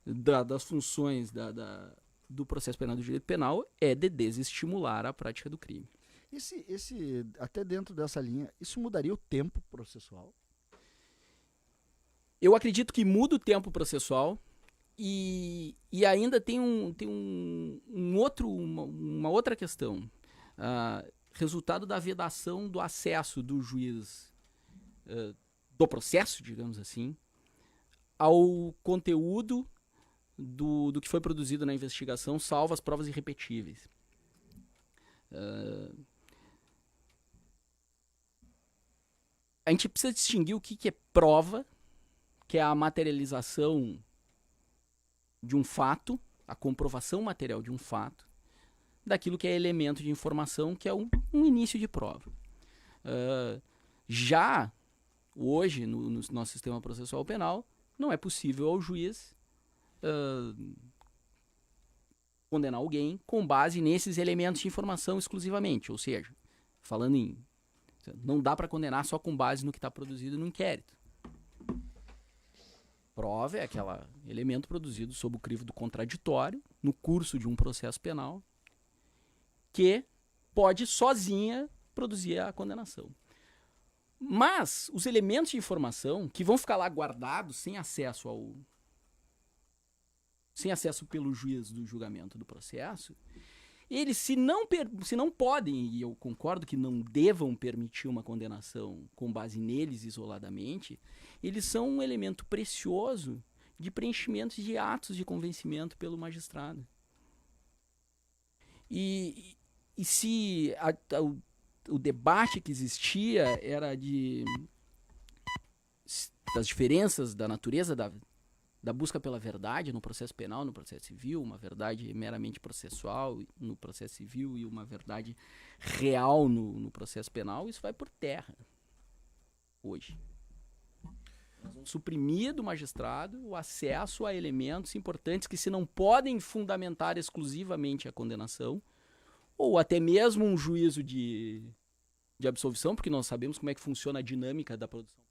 das funções do processo penal, do direito penal, é de desestimular a prática do crime. Até dentro dessa linha, isso mudaria o tempo processual? Eu acredito que muda o tempo processual. E ainda tem uma outra questão. Resultado da vedação do acesso do juiz do processo, digamos assim, ao conteúdo do que foi produzido na investigação, salvo as provas irrepetíveis. A gente precisa distinguir o que é prova, que é a materialização de um fato, a comprovação material de um fato, daquilo que é elemento de informação, que é um início de prova. Já hoje, no nosso sistema processual penal, não é possível ao juiz condenar alguém com base nesses elementos de informação exclusivamente. Ou seja, não dá para condenar só com base no que está produzido no inquérito. Prova é aquele elemento produzido sob o crivo do contraditório, no curso de um processo penal, que pode sozinha produzir a condenação. Mas os elementos de informação que vão ficar lá guardados sem acesso pelo juiz do julgamento do processo, eles, se não podem, e eu concordo que não devam permitir uma condenação com base neles isoladamente, eles são um elemento precioso de preenchimento de atos de convencimento pelo magistrado. E se o debate que existia era das diferenças da natureza da busca pela verdade no processo penal, no processo civil, uma verdade meramente processual no processo civil e uma verdade real no processo penal, isso vai por terra hoje. Nós vamos suprimir do magistrado o acesso a elementos importantes que se não podem fundamentar exclusivamente a condenação, ou até mesmo um juízo de de absolvição, porque nós sabemos como é que funciona a dinâmica da produção.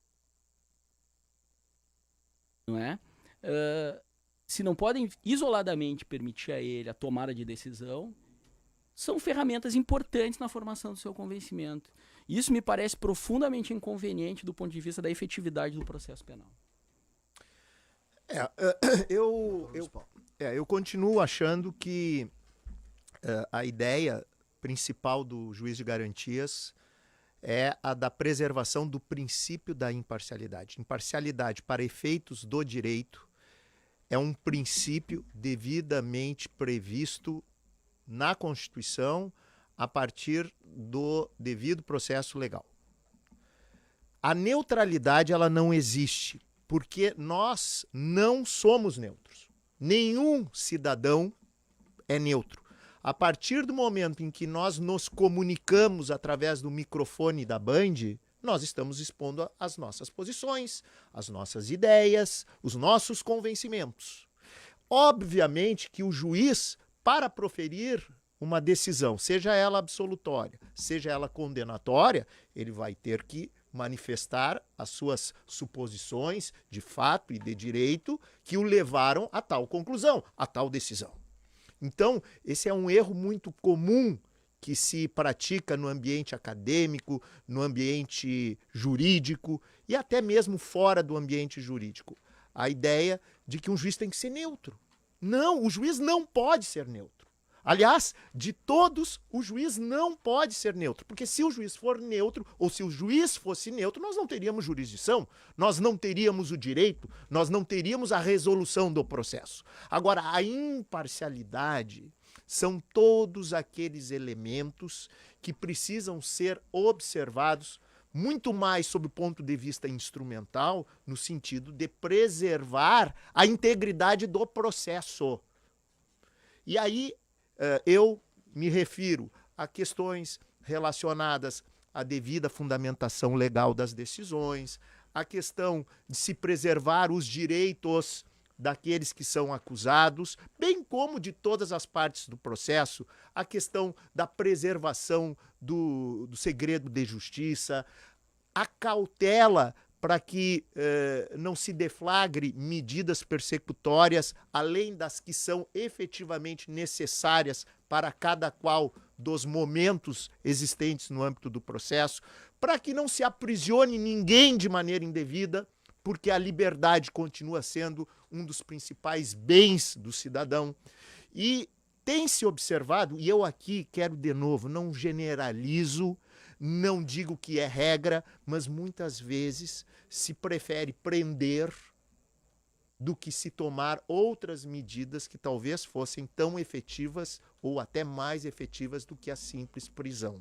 Não é? Se não podem isoladamente permitir a ele a tomada de decisão, são ferramentas importantes na formação do seu convencimento. Isso me parece profundamente inconveniente do ponto de vista da efetividade do processo penal. Eu continuo achando que a ideia principal do juiz de garantias é a da preservação do princípio da imparcialidade. Imparcialidade para efeitos do direito é um princípio devidamente previsto na Constituição a partir do devido processo legal. A neutralidade ela não existe, porque nós não somos neutros. Nenhum cidadão é neutro. A partir do momento em que nós nos comunicamos através do microfone da Band, nós estamos expondo as nossas posições, as nossas ideias, os nossos convencimentos. Obviamente que o juiz, para proferir uma decisão, seja ela absolutória, seja ela condenatória, ele vai ter que manifestar as suas suposições de fato e de direito que o levaram a tal conclusão, a tal decisão. Então, esse é um erro muito comum que se pratica no ambiente acadêmico, no ambiente jurídico e até mesmo fora do ambiente jurídico. A ideia de que um juiz tem que ser neutro. Não, o juiz não pode ser neutro. Aliás, de todos, o juiz não pode ser neutro, porque se o juiz for neutro, ou se o juiz fosse neutro, nós não teríamos jurisdição, nós não teríamos o direito, nós não teríamos a resolução do processo. Agora, a imparcialidade são todos aqueles elementos que precisam ser observados muito mais sob o ponto de vista instrumental, no sentido de preservar a integridade do processo. E aí, eu me refiro a questões relacionadas à devida fundamentação legal das decisões, a questão de se preservar os direitos daqueles que são acusados, bem como de todas as partes do processo, a questão da preservação do segredo de justiça, a cautela para que não se deflagre medidas persecutórias, além das que são efetivamente necessárias para cada qual dos momentos existentes no âmbito do processo, para que não se aprisione ninguém de maneira indevida, porque a liberdade continua sendo um dos principais bens do cidadão. E tem se observado, e eu aqui quero de novo, não generalizo, não digo que é regra, mas muitas vezes se prefere prender do que se tomar outras medidas que talvez fossem tão efetivas ou até mais efetivas do que a simples prisão.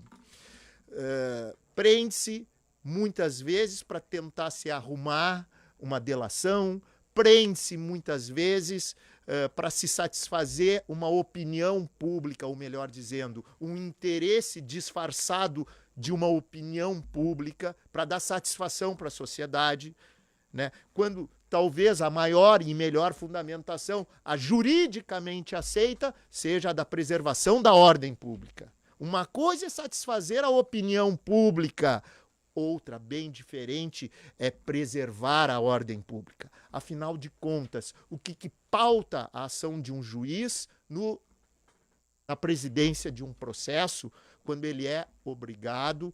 Prende-se muitas vezes para tentar se arrumar uma delação, prende-se muitas vezes para se satisfazer uma opinião pública, ou melhor dizendo, um interesse disfarçado de uma opinião pública para dar satisfação para a sociedade, né? Quando talvez a maior e melhor fundamentação, a juridicamente aceita, seja a da preservação da ordem pública. Uma coisa é satisfazer a opinião pública, outra, bem diferente, é preservar a ordem pública. Afinal de contas, o que pauta a ação de um juiz na presidência de um processo, quando ele é obrigado,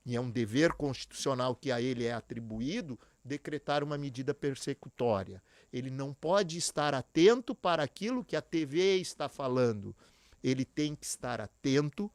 e é um dever constitucional que a ele é atribuído, decretar uma medida persecutória. Ele não pode estar atento para aquilo que a TV está falando. Ele tem que estar atento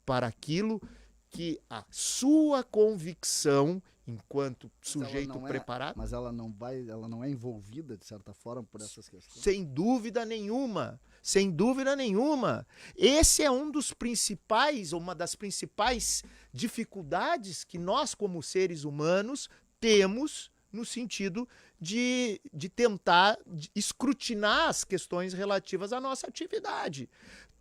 para aquilo que a sua convicção, enquanto sujeito preparado... Mas ela não é envolvida, de certa forma, por essas questões? Sem dúvida nenhuma. Sem dúvida nenhuma. Esse é uma das principais dificuldades que nós, como seres humanos, temos no sentido de tentar escrutinar as questões relativas à nossa atividade.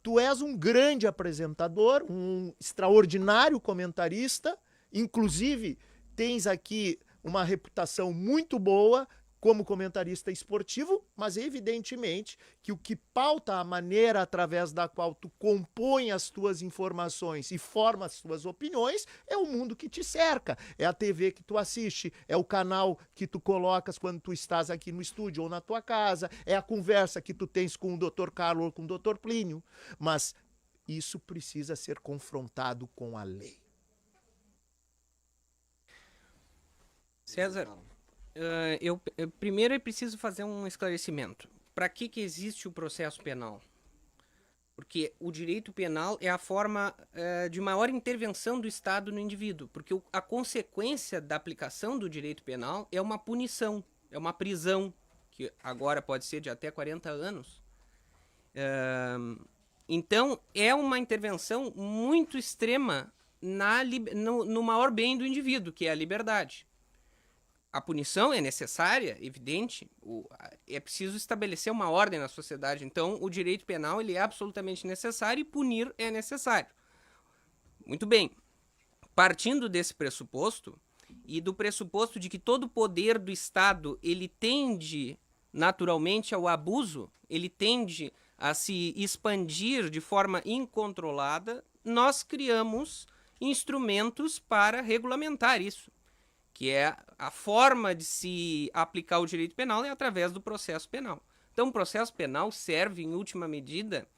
Tu és um grande apresentador, um extraordinário comentarista, inclusive tens aqui uma reputação muito boa como comentarista esportivo, mas evidentemente que o que pauta a maneira através da qual tu compõe as tuas informações e forma as tuas opiniões é o mundo que te cerca, é a TV que tu assiste, é o canal que tu colocas quando tu estás aqui no estúdio ou na tua casa, é a conversa que tu tens com o Dr. Carlos ou com o Dr. Plínio, mas isso precisa ser confrontado com a lei. César, primeiro eu preciso fazer um esclarecimento. Para que existe o processo penal? Porque o direito penal é a forma de maior intervenção do Estado no indivíduo, porque a consequência da aplicação do direito penal é uma punição, é uma prisão, que agora pode ser de até 40 anos. Então, é uma intervenção muito extrema no maior bem do indivíduo, que é a liberdade. A punição é necessária, evidente, é preciso estabelecer uma ordem na sociedade. Então, o direito penal ele é absolutamente necessário e punir é necessário. Muito bem. Partindo desse pressuposto, e do pressuposto de que todo poder do Estado ele tende naturalmente ao abuso, ele tende a se expandir de forma incontrolada, nós criamos instrumentos para regulamentar isso, que é a forma de se aplicar o direito penal é através do processo penal. Então, o processo penal serve, em última medida,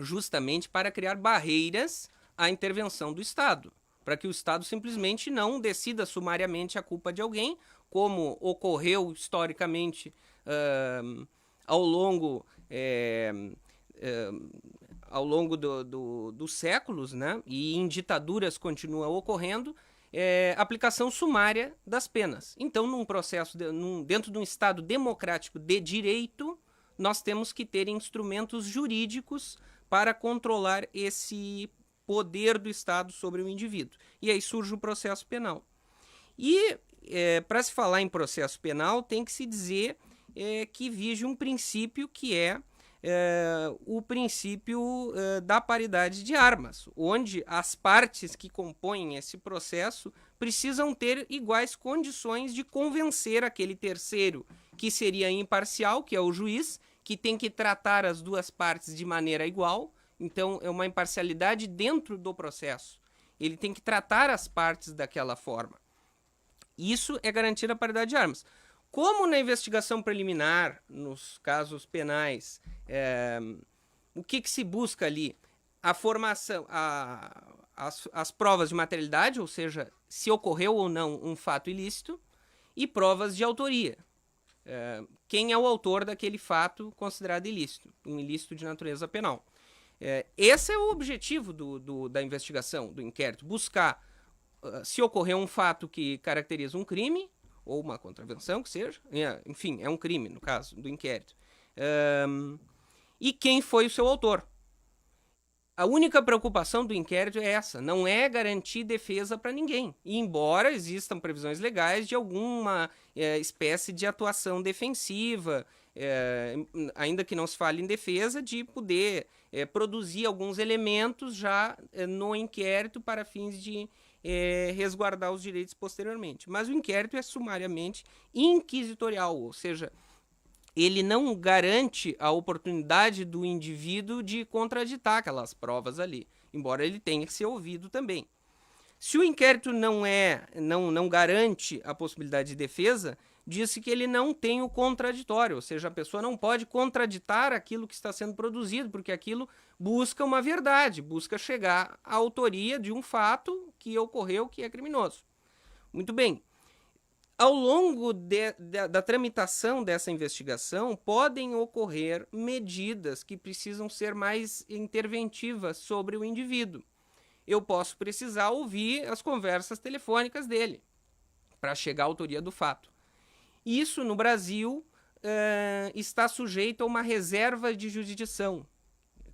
justamente para criar barreiras à intervenção do Estado, para que o Estado simplesmente não decida sumariamente a culpa de alguém, como ocorreu historicamente ao longo dos séculos, né? E em ditaduras continua ocorrendo, aplicação sumária das penas. Então, num processo, dentro de um Estado democrático de direito, nós temos que ter instrumentos jurídicos para controlar esse poder do Estado sobre o indivíduo. E aí surge o processo penal. E, para se falar em processo penal, tem que se dizer que vige um princípio que é o princípio da paridade de armas, onde as partes que compõem esse processo precisam ter iguais condições de convencer aquele terceiro que seria imparcial, que é o juiz, que tem que tratar as duas partes de maneira igual. Então, é uma imparcialidade dentro do processo. Ele tem que tratar as partes daquela forma. Isso é garantir a paridade de armas. Como na investigação preliminar, nos casos penais, o que se busca ali? A formação, as provas de materialidade, ou seja, se ocorreu ou não um fato ilícito, e provas de autoria. Quem é o autor daquele fato considerado ilícito, um ilícito de natureza penal. Esse é o objetivo da investigação, do inquérito, buscar se ocorreu um fato que caracteriza um crime, ou uma contravenção, que seja, enfim, é um crime, no caso do inquérito, e quem foi o seu autor. A única preocupação do inquérito é essa, não é garantir defesa para ninguém, e embora existam previsões legais de alguma espécie de atuação defensiva, ainda que não se fale em defesa, de poder produzir alguns elementos já no inquérito para fins de resguardar os direitos posteriormente. Mas o inquérito é sumariamente inquisitorial, ou seja, ele não garante a oportunidade do indivíduo de contraditar aquelas provas ali, embora ele tenha que ser ouvido também. Se o inquérito não garante a possibilidade de defesa, diz-se que ele não tem o contraditório, ou seja, a pessoa não pode contraditar aquilo que está sendo produzido, porque aquilo busca uma verdade, busca chegar à autoria de um fato que ocorreu que é criminoso. Muito bem. Ao longo da tramitação dessa investigação, podem ocorrer medidas que precisam ser mais interventivas sobre o indivíduo. Eu posso precisar ouvir as conversas telefônicas dele para chegar à autoria do fato. Isso, no Brasil, está sujeito a uma reserva de jurisdição,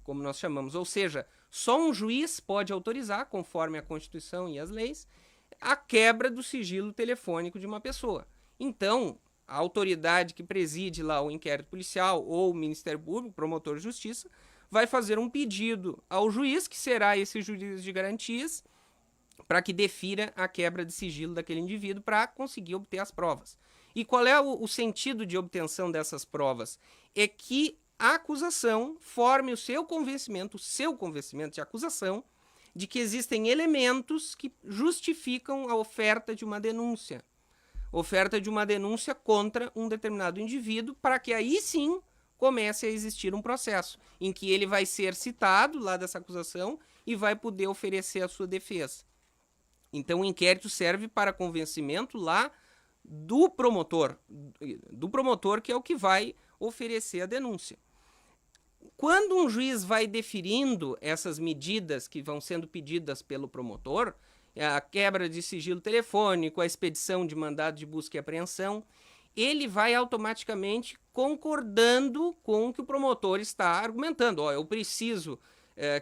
como nós chamamos. Ou seja, só um juiz pode autorizar, conforme a Constituição e as leis, a quebra do sigilo telefônico de uma pessoa. Então, a autoridade que preside lá o inquérito policial ou o Ministério Público, promotor de justiça, vai fazer um pedido ao juiz, que será esse juiz de garantias, para que defira a quebra de sigilo daquele indivíduo para conseguir obter as provas. E qual é o sentido de obtenção dessas provas? É que a acusação forme o seu convencimento de acusação, de que existem elementos que justificam a oferta de uma denúncia. Oferta de uma denúncia contra um determinado indivíduo, para que aí sim comece a existir um processo, em que ele vai ser citado lá dessa acusação e vai poder oferecer a sua defesa. Então o inquérito serve para convencimento lá do promotor que é o que vai oferecer a denúncia. Quando um juiz vai deferindo essas medidas que vão sendo pedidas pelo promotor, a quebra de sigilo telefônico, a expedição de mandado de busca e apreensão, ele vai automaticamente concordando com o que o promotor está argumentando. Eu preciso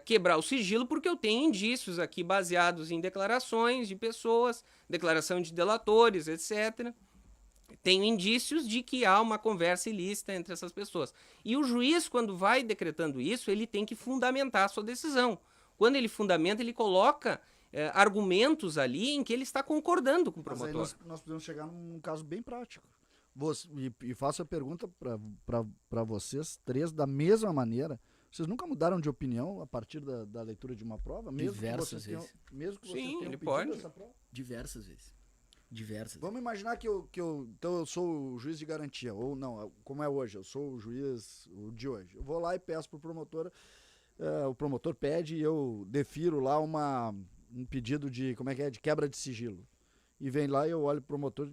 quebrar o sigilo porque eu tenho indícios aqui baseados em declarações de pessoas, declaração de delatores, etc. Tenho indícios de que há uma conversa ilícita entre essas pessoas. E o juiz, quando vai decretando isso, ele tem que fundamentar a sua decisão. Quando ele fundamenta, ele coloca argumentos ali em que ele está concordando com o promotor. Mas aí nós podemos chegar num caso bem prático. E faço a pergunta para vocês três da mesma maneira. Vocês nunca mudaram de opinião a partir da leitura de uma prova? Diversas vezes. Mesmo que vocês Sim, tenham ele pedido pode. essa prova? Diversas vezes. Vamos imaginar que então eu sou o juiz de garantia, ou não, como é hoje, eu sou o juiz de hoje. Eu vou lá e peço pro promotor, o promotor pede e eu defiro lá um pedido de quebra de sigilo. E vem lá e eu olho pro promotor,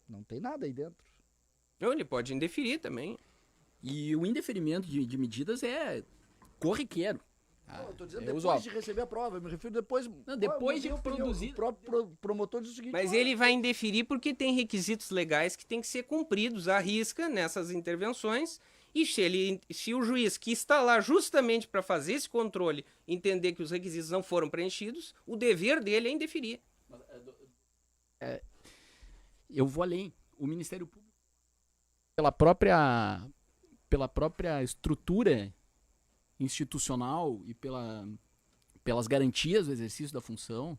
não tem nada aí dentro. Não, ele pode indeferir também. E o indeferimento de medidas é corriqueiro. Eu tô dizendo depois de receber a prova, eu me refiro depois... Não, depois de produzir... O próprio promotor diz o seguinte... Mas ele vai indeferir porque tem requisitos legais que têm que ser cumpridos à risca nessas intervenções, e se o juiz que está lá justamente para fazer esse controle entender que os requisitos não foram preenchidos, o dever dele é indeferir. Eu vou além. O Ministério Público, pela própria estrutura institucional e pelas garantias do exercício da função,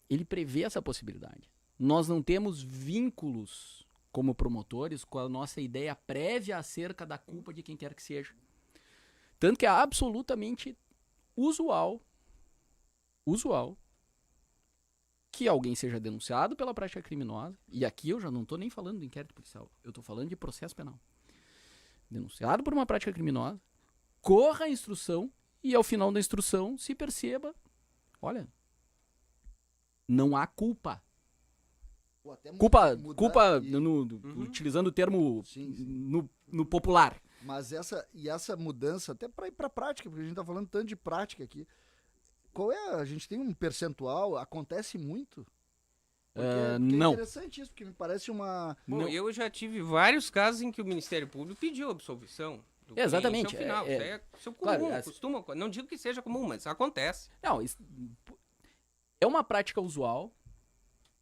ele prevê essa possibilidade. Nós não temos vínculos como promotores com a nossa ideia prévia acerca da culpa de quem quer que seja. Tanto que é absolutamente usual que alguém seja denunciado pela prática criminosa, e aqui eu já não estou nem falando do inquérito policial, eu estou falando de processo penal. Denunciado por uma prática criminosa, corra a instrução e ao final da instrução se perceba, olha, não há culpa. Culpa utilizando o termo no popular. Mas essa mudança, até para ir para a prática, porque a gente está falando tanto de prática aqui, a gente tem um percentual, acontece muito? Não. É interessante isso, porque me parece uma... Bom, eu já tive vários casos em que o Ministério Público pediu absolvição. Exatamente. Final. Isso é comum, costuma. Não digo que seja comum, mas acontece. Não, é uma prática usual.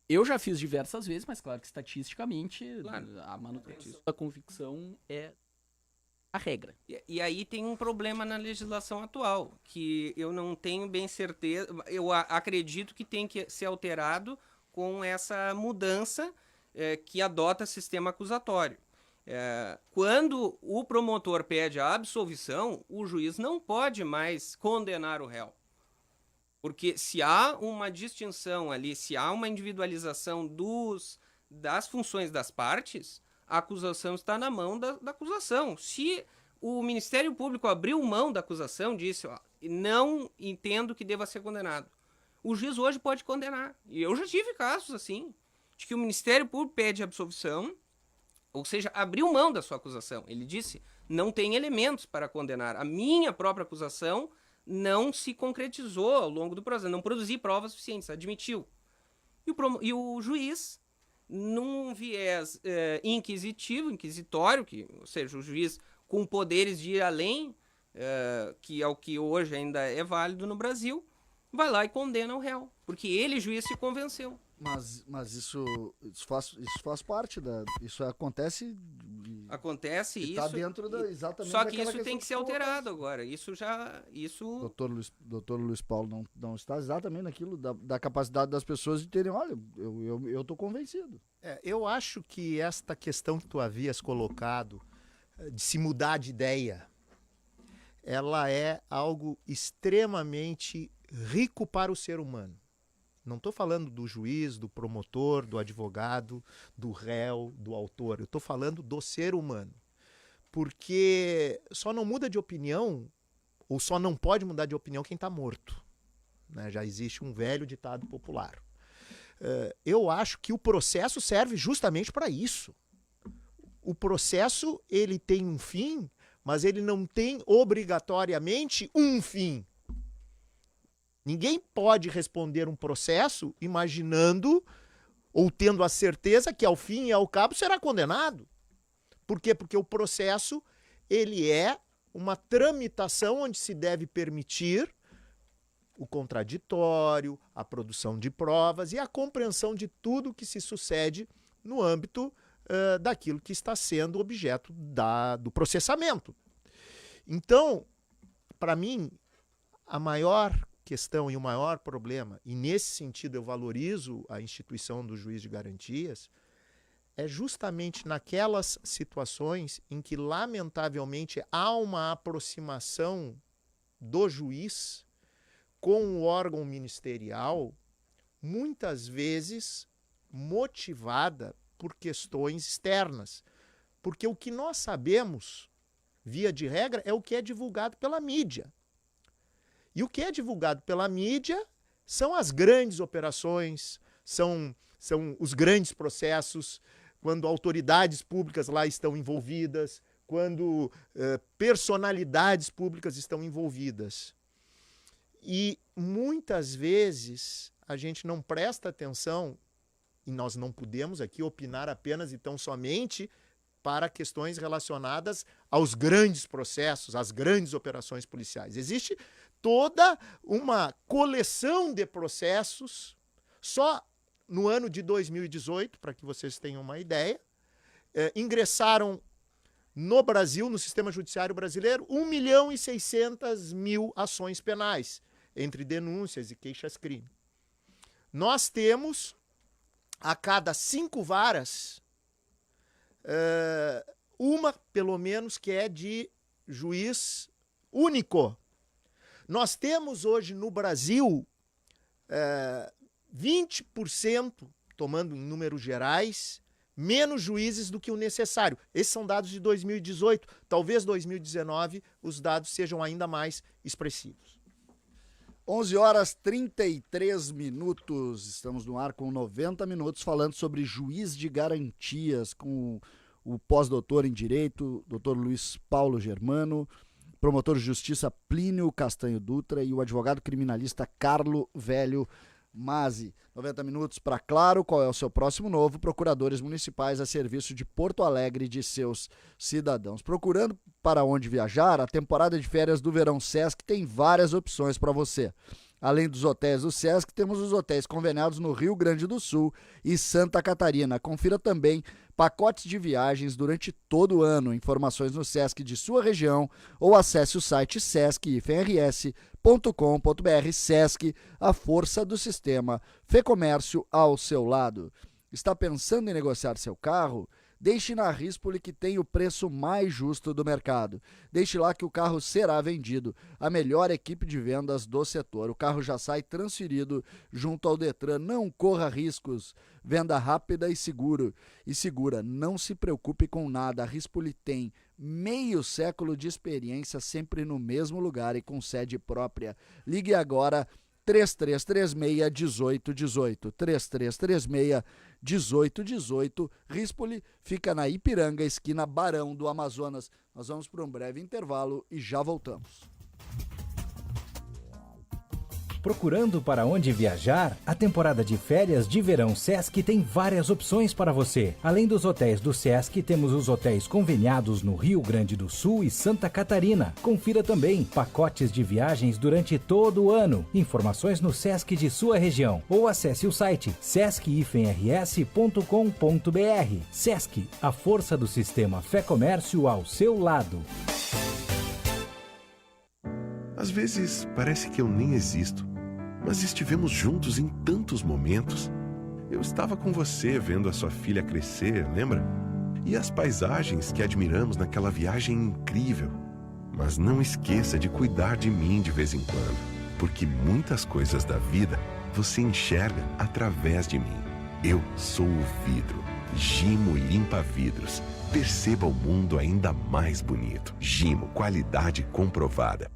Eu já fiz diversas vezes, mas claro que estatisticamente a manutenção da convicção é a regra. E aí tem um problema na legislação atual, que eu não tenho bem certeza, eu acredito que tem que ser alterado com essa mudança que adota sistema acusatório. Quando o promotor pede a absolvição, o juiz não pode mais condenar o réu. Porque se há uma distinção ali, se há uma individualização das funções das partes, a acusação está na mão da acusação. Se o Ministério Público abriu mão da acusação, disse, não entendo que deva ser condenado, o juiz hoje pode condenar. E eu já tive casos assim, de que o Ministério Público pede absolvição, ou seja, abriu mão da sua acusação. Ele disse, não tem elementos para condenar. A minha própria acusação não se concretizou ao longo do processo, não produzi provas suficientes, admitiu. E o juiz, num viés inquisitório, ou seja, o juiz com poderes de ir além, que é o que hoje ainda é válido no Brasil, vai lá e condena o réu, porque ele, juiz, se convenceu. Mas isso faz parte isso acontece Acontece E isso. tá dentro exatamente só que daquela isso tem questão que ser alterado agora. Isso. Doutor Luiz Paulo não está exatamente naquilo da capacidade das pessoas de terem, olha, eu tô convencido. Eu acho que esta questão que tu havias colocado, de se mudar de ideia, ela é algo extremamente rico para o ser humano. Não estou falando do juiz, do promotor, do advogado, do réu, do autor. Eu estou falando do ser humano. Porque só não muda de opinião, ou só não pode mudar de opinião quem está morto. Né? Já existe um velho ditado popular. Eu acho que o processo serve justamente para isso. O processo ele tem um fim, mas ele não tem obrigatoriamente um fim. Ninguém pode responder um processo imaginando ou tendo a certeza que ao fim e ao cabo será condenado. Por quê? Porque o processo ele é uma tramitação onde se deve permitir o contraditório, a produção de provas e a compreensão de tudo que se sucede no âmbito daquilo que está sendo objeto do processamento. Então, para mim, a maior questão e o maior problema, e nesse sentido eu valorizo a instituição do juiz de garantias, é justamente naquelas situações em que, lamentavelmente, há uma aproximação do juiz com o órgão ministerial, muitas vezes motivada por questões externas. Porque o que nós sabemos, via de regra, é o que é divulgado pela mídia. E o que é divulgado pela mídia são as grandes operações, são os grandes processos, quando autoridades públicas lá estão envolvidas, quando personalidades públicas estão envolvidas. E muitas vezes a gente não presta atenção, e nós não podemos aqui opinar apenas e tão somente para questões relacionadas aos grandes processos, às grandes operações policiais. Existe toda uma coleção de processos. Só no ano de 2018, para que vocês tenham uma ideia, ingressaram no Brasil, no sistema judiciário brasileiro, 1.600.000 ações penais, entre denúncias e queixas-crime. Nós temos, a cada 5 varas, uma, pelo menos, que é de juiz único. Nós temos hoje no Brasil 20%, tomando em números gerais, menos juízes do que o necessário. Esses são dados de 2018. Talvez 2019 os dados sejam ainda mais expressivos. 11h33. Estamos no ar com 90 minutos falando sobre juiz de garantias com o pós-doutor em Direito, doutor Luiz Paulo Germano, promotor de Justiça Plínio Castanho Dutra e o advogado criminalista Carlo Velho Mazzi. 90 minutos para claro qual é o seu próximo novo, procuradores municipais a serviço de Porto Alegre e de seus cidadãos. Procurando para onde viajar, a temporada de férias do Verão Sesc tem várias opções para você. Além dos hotéis do Sesc, temos os hotéis conveniados no Rio Grande do Sul e Santa Catarina. Confira também pacotes de viagens durante todo o ano. Informações no Sesc de sua região ou acesse o site sesc-rs.com.br. Sesc, a força do sistema. Fê Comércio ao seu lado. Está pensando em negociar seu carro? Deixe na Rispoli, que tem o preço mais justo do mercado. Deixe lá que o carro será vendido. A melhor equipe de vendas do setor. O carro já sai transferido junto ao Detran. Não corra riscos. Venda rápida e segura. Não se preocupe com nada. A Rispoli tem meio século de experiência sempre no mesmo lugar e com sede própria. Ligue agora 3336-1818. 3336-1818. Rispoli fica na Ipiranga, esquina Barão do Amazonas. Nós vamos para um breve intervalo e já voltamos. Procurando para onde viajar? A temporada de férias de verão Sesc tem várias opções para você. Além dos hotéis do Sesc, temos os hotéis conveniados no Rio Grande do Sul e Santa Catarina. Confira também pacotes de viagens durante todo o ano. Informações no Sesc de sua região ou acesse o site sesc-rs.com.br. Sesc, a força do sistema Fé Comércio ao seu lado. Às vezes parece que eu nem existo, mas estivemos juntos em tantos momentos. Eu estava com você vendo a sua filha crescer, lembra? E as paisagens que admiramos naquela viagem incrível. Mas não esqueça de cuidar de mim de vez em quando, porque muitas coisas da vida você enxerga através de mim. Eu sou o vidro. Gimo limpa vidros. Perceba o mundo ainda mais bonito. Gimo, qualidade comprovada.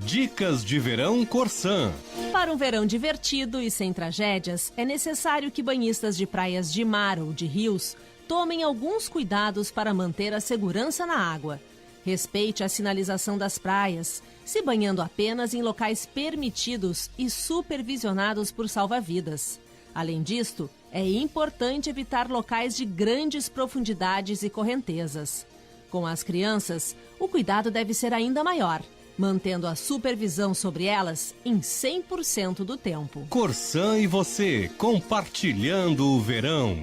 Dicas de verão Corsã. Para um verão divertido e sem tragédias, é necessário que banhistas de praias de mar ou de rios tomem alguns cuidados para manter a segurança na água. Respeite a sinalização das praias, se banhando apenas em locais permitidos e supervisionados por salva-vidas. Além disto, é importante evitar locais de grandes profundidades e correntezas. Com as crianças, o cuidado deve ser ainda maior, mantendo a supervisão sobre elas em 100% do tempo. Corsã e você, compartilhando o verão.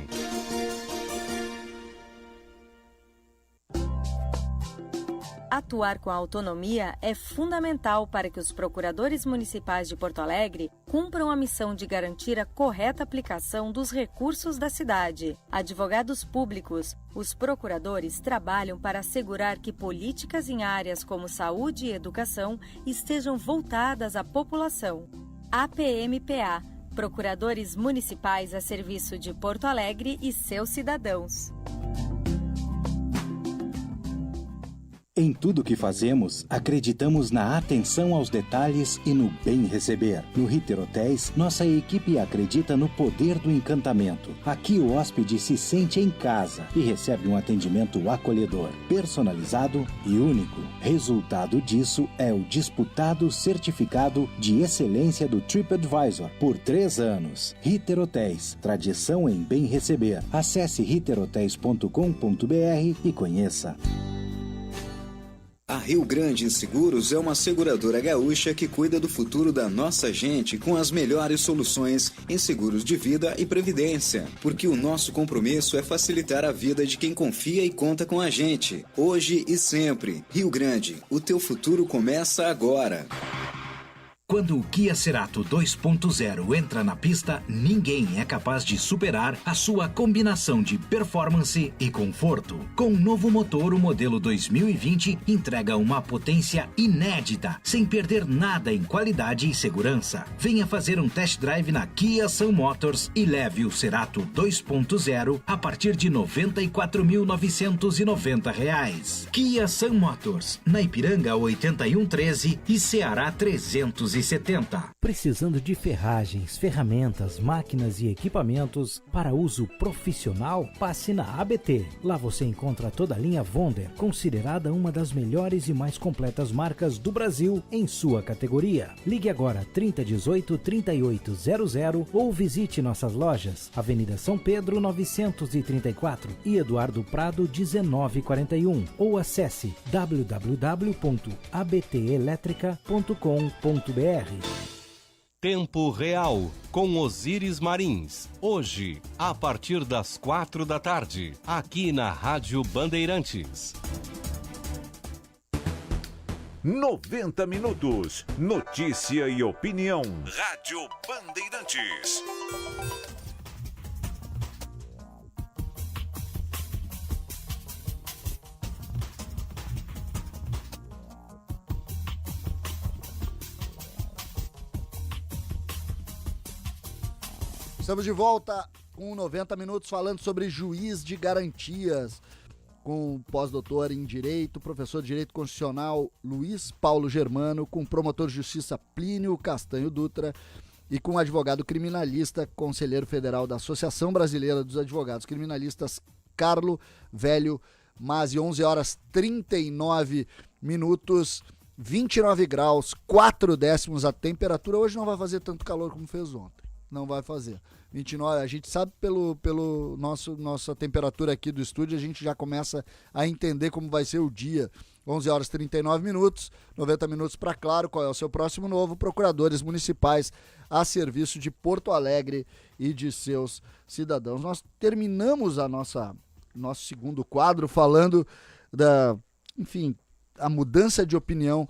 Atuar com autonomia é fundamental para que os procuradores municipais de Porto Alegre cumpram a missão de garantir a correta aplicação dos recursos da cidade. Advogados públicos, os procuradores trabalham para assegurar que políticas em áreas como saúde e educação estejam voltadas à população. APMPA, Procuradores Municipais a serviço de Porto Alegre e seus cidadãos. Em tudo que fazemos, acreditamos na atenção aos detalhes e no bem receber. No Ritter Hotéis, nossa equipe acredita no poder do encantamento. Aqui o hóspede se sente em casa e recebe um atendimento acolhedor, personalizado e único. Resultado disso é o disputado certificado de excelência do TripAdvisor por 3 anos. Ritter Hotéis, tradição em bem receber. Acesse ritterhotels.com.br e conheça. A Rio Grande Seguros é uma seguradora gaúcha que cuida do futuro da nossa gente com as melhores soluções em seguros de vida e previdência, porque o nosso compromisso é facilitar a vida de quem confia e conta com a gente, hoje e sempre. Rio Grande, o teu futuro começa agora. Quando o Kia Cerato 2.0 entra na pista, ninguém é capaz de superar a sua combinação de performance e conforto. Com um novo motor, o modelo 2020 entrega uma potência inédita, sem perder nada em qualidade e segurança. Venha fazer um test drive na Kia Sun Motors e leve o Cerato 2.0 a partir de R$ 94.990. Kia Sun Motors, na Ipiranga 8113 e Ceará 370. Precisando de ferragens, ferramentas, máquinas e equipamentos para uso profissional? Passe na ABT. Lá você encontra toda a linha Wonder, considerada uma das melhores e mais completas marcas do Brasil em sua categoria. Ligue agora 3018-3800 ou visite nossas lojas Avenida São Pedro 934 e Eduardo Prado 1941 ou acesse www.abtelétrica.com.br. Tempo Real, com Osíris Marins. Hoje, a partir das 4 da tarde, aqui na Rádio Bandeirantes. 90 minutos. Notícia e opinião. Rádio Bandeirantes. Estamos de volta com 90 minutos falando sobre juiz de garantias, com o pós-doutor em Direito, professor de Direito Constitucional Luiz Paulo Germano, com o promotor de Justiça Plínio Castanho Dutra e com o advogado criminalista, conselheiro federal da Associação Brasileira dos Advogados Criminalistas, Carlo Velho Masi. 11 horas 39 minutos. 29 graus, 4 décimos a temperatura. Hoje não vai fazer tanto calor como fez ontem. Não vai fazer. 29, a gente sabe pelo nossa temperatura aqui do estúdio, a gente já começa a entender como vai ser o dia. 11 horas e 39 minutos, 90 minutos para Claro. Qual é o seu próximo novo? Procuradores municipais a serviço de Porto Alegre e de seus cidadãos. Nós terminamos nosso segundo quadro falando a mudança de opinião.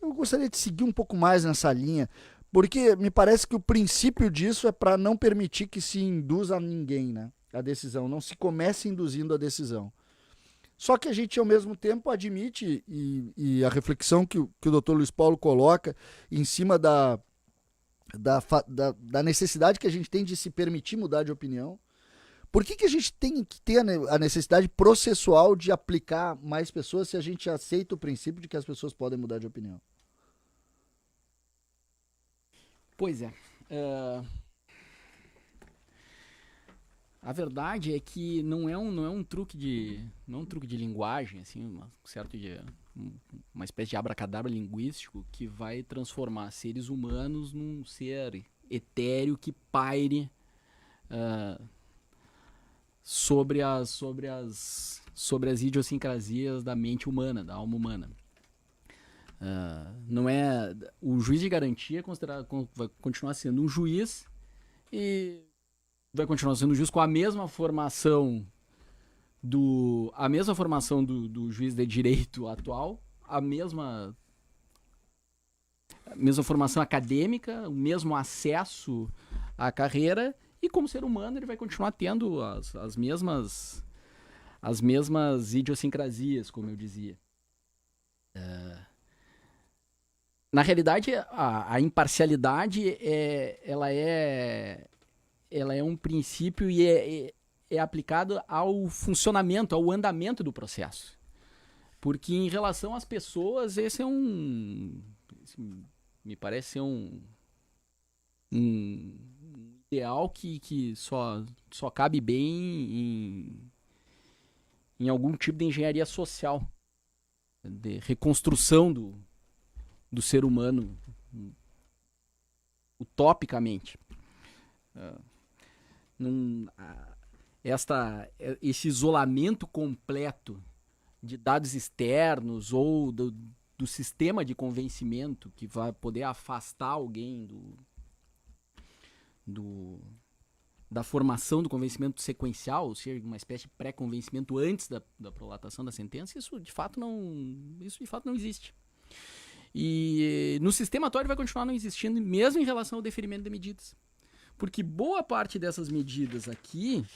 Eu gostaria de seguir um pouco mais nessa linha, porque me parece que o princípio disso é para não permitir que se induza a ninguém, né, a decisão, não se comece induzindo a decisão. Só que a gente, ao mesmo tempo, admite, e a reflexão que o Dr. Luiz Paulo coloca em cima da necessidade que a gente tem de se permitir mudar de opinião. Por que a gente tem que ter a necessidade processual de aplicar mais pessoas se a gente aceita o princípio de que as pessoas podem mudar de opinião? Pois é. A verdade é que não é um truque de linguagem, assim, uma espécie de abracadabra linguístico que vai transformar seres humanos num ser etéreo que paire sobre as idiosincrasias da mente humana, da alma humana. Não é o juiz de garantia vai continuar sendo um juiz e vai continuar sendo um juiz com a mesma formação do juiz de direito atual, a mesma formação acadêmica, o mesmo acesso à carreira, e como ser humano ele vai continuar tendo as mesmas idiosincrasias, como eu dizia. Na realidade, a imparcialidade ela é um princípio e é aplicado ao funcionamento, ao andamento do processo. Porque em relação às pessoas, esse me parece ser um ideal que só cabe bem em algum tipo de engenharia social, de reconstrução do ser humano, utopicamente. Esse isolamento completo de dados externos ou do sistema de convencimento que vai poder afastar alguém da formação do convencimento sequencial, ou seja, uma espécie de pré-convencimento antes da prolatação da sentença, isso de fato não existe. E no sistema atual ele vai continuar não existindo, mesmo em relação ao deferimento de medidas. Porque boa parte dessas medidas aqui,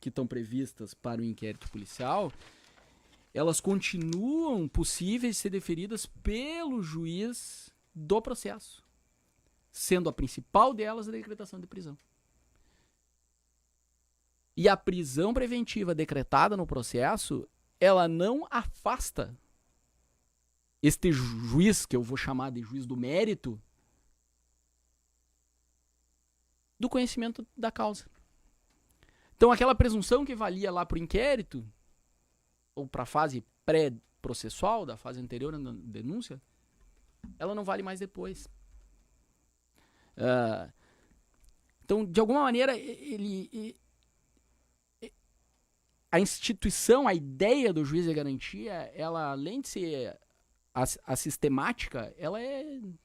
que estão previstas para o inquérito policial, elas continuam possíveis de ser deferidas pelo juiz do processo, sendo a principal delas a decretação de prisão. E a prisão preventiva decretada no processo, ela não afasta este juiz, que eu vou chamar de juiz do mérito, do conhecimento da causa. Então aquela presunção que valia lá para o inquérito, ou para a fase pré-processual, da fase anterior à denúncia, ela não vale mais depois. Então, de alguma maneira, a instituição, a ideia do juiz de garantia, ela, além de ser a sistemática, ela é, em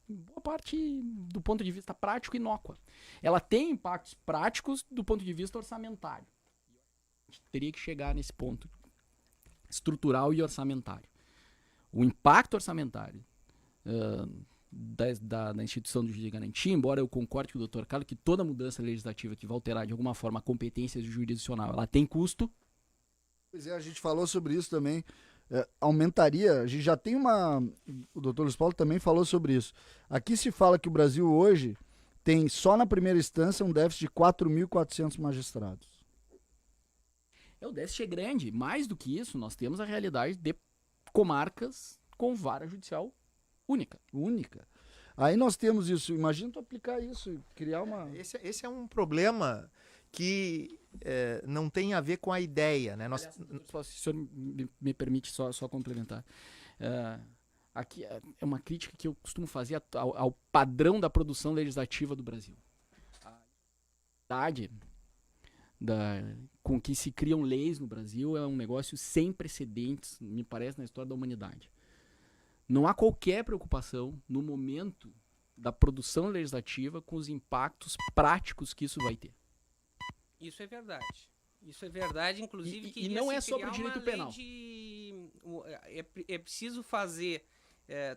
boa parte, do ponto de vista prático, inócua. Ela tem impactos práticos do ponto de vista orçamentário. A gente teria que chegar nesse ponto estrutural e orçamentário. O impacto orçamentário da instituição do juiz de garantia, embora eu concorde com o Dr. Carlos que toda mudança legislativa que vai alterar de alguma forma a competência jurisdicional, ela tem custo. Pois é, a gente falou sobre isso também. Aumentaria, a gente já tem o Dr. Luiz Paulo também falou sobre isso. Aqui se fala que o Brasil hoje tem, só na primeira instância, um déficit de 4.400 magistrados. O déficit é grande. Mais do que isso, nós temos a realidade de comarcas com vara judicial única. Aí nós temos isso. Imagina tu aplicar isso, criar uma... Esse é um problema que não tem a ver com a ideia, né? Aliás, se o senhor me permite só complementar. aqui é uma crítica que eu costumo fazer ao padrão da produção legislativa do Brasil. A idade com que se criam leis no Brasil é um negócio sem precedentes, me parece, na história da humanidade. Não há qualquer preocupação no momento da produção legislativa com os impactos práticos que isso vai ter. Isso é verdade. Isso é verdade, inclusive e não é só para o direito penal. É preciso fazer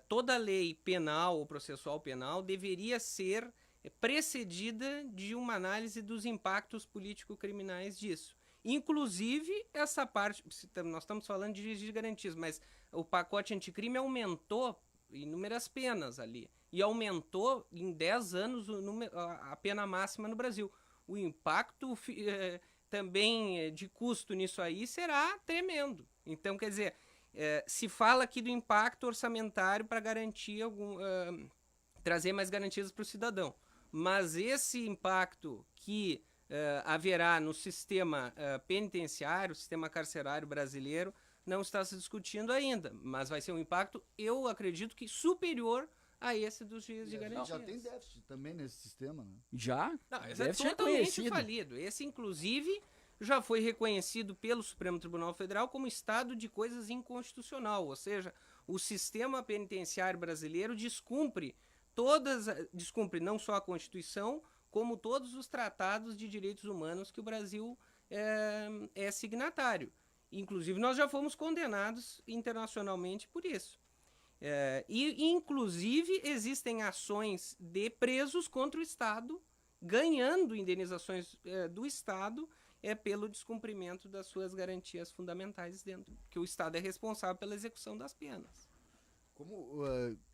toda lei penal ou processual penal deveria ser precedida de uma análise dos impactos político-criminais disso. Inclusive, essa parte, nós estamos falando de juiz de garantias, mas o pacote anticrime aumentou inúmeras penas ali. E aumentou em 10 anos a pena máxima no Brasil. O impacto também de custo nisso aí será tremendo. Então, quer dizer, se fala aqui do impacto orçamentário para garantir trazer mais garantias para o cidadão. Mas esse impacto que haverá no sistema penitenciário, sistema carcerário brasileiro, não está se discutindo ainda. Mas vai ser um impacto, eu acredito que superior a esse dos juízes de garantias. Já tem déficit também nesse sistema, né? Já? Não, esse é totalmente falido. Esse, inclusive, já foi reconhecido pelo Supremo Tribunal Federal como estado de coisas inconstitucional. Ou seja, o sistema penitenciário brasileiro descumpre não só a Constituição, como todos os tratados de direitos humanos que o Brasil é signatário. Inclusive, nós já fomos condenados internacionalmente por isso. Inclusive, existem ações de presos contra o Estado, ganhando indenizações do Estado pelo descumprimento das suas garantias fundamentais dentro, que o Estado é responsável pela execução das penas.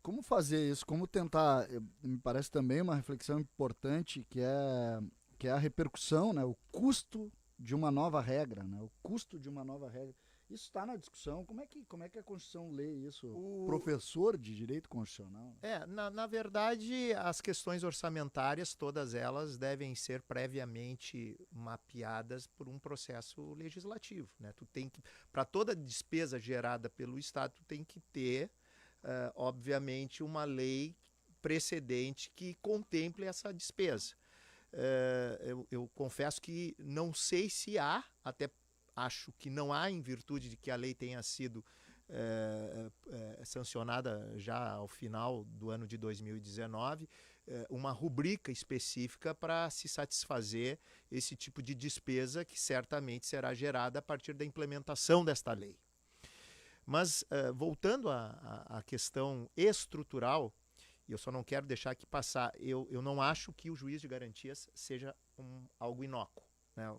Como fazer isso? Como tentar? Me parece também uma reflexão importante que é a repercussão, né? O custo de uma nova regra, né? O custo de uma nova regra. Isso está na discussão. Como é que a Constituição lê isso? Professor de Direito Constitucional? Na verdade, as questões orçamentárias, todas elas devem ser previamente mapeadas por um processo legislativo, né? Para toda despesa gerada pelo Estado, tu tem que ter obviamente, uma lei precedente que contemple essa despesa. Eu confesso que não sei se há, até acho que não há, em virtude de que a lei tenha sido sancionada já ao final do ano de 2019, uma rubrica específica para se satisfazer esse tipo de despesa que certamente será gerada a partir da implementação desta lei. Mas, voltando à questão estrutural, e eu só não quero deixar aqui passar, eu não acho que o juiz de garantias seja algo inócuo, né?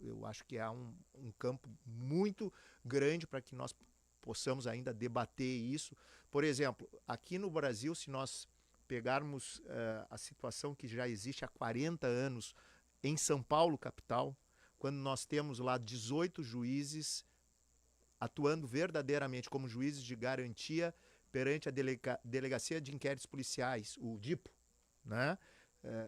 Eu acho que há um campo muito grande para que nós possamos ainda debater isso. Por exemplo, aqui no Brasil, se nós pegarmos a situação que já existe há 40 anos em São Paulo, capital, quando nós temos lá 18 juízes atuando verdadeiramente como juízes de garantia perante a Delegacia de Inquéritos Policiais, o DIPO, né?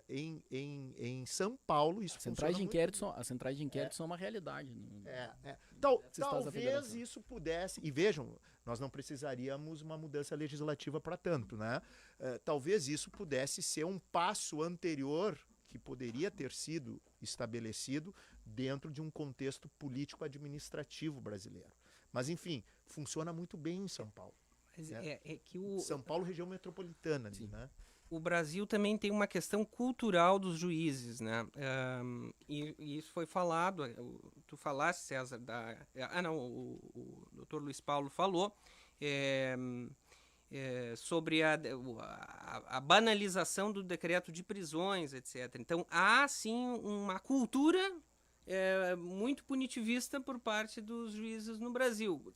Em São Paulo isso funciona muito. As centrais de inquérito são uma realidade. Talvez isso pudesse, e vejam, nós não precisaríamos uma mudança legislativa para tanto, né? Talvez isso pudesse ser um passo anterior que poderia ter sido estabelecido dentro de um contexto político-administrativo brasileiro. Mas, enfim, funciona muito bem em São Paulo. São Paulo, região metropolitana, né? O Brasil também tem uma questão cultural dos juízes, né? E isso foi falado, tu falaste, César, o doutor Luiz Paulo falou sobre a banalização do decreto de prisões, etc. Então, há, sim, uma cultura muito punitivista por parte dos juízes no Brasil.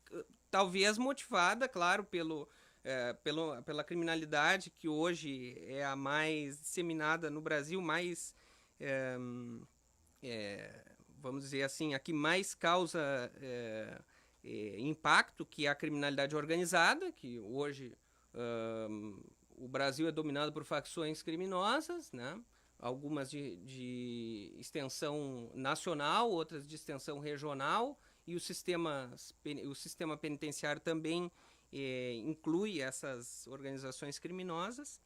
Talvez motivada, claro, pela criminalidade que hoje é a mais disseminada no Brasil, mais, vamos dizer assim, a que mais causa impacto, que é a criminalidade organizada, que hoje o Brasil é dominado por facções criminosas, né? Algumas de extensão nacional, outras de extensão regional, e o sistema penitenciário também inclui essas organizações criminosas.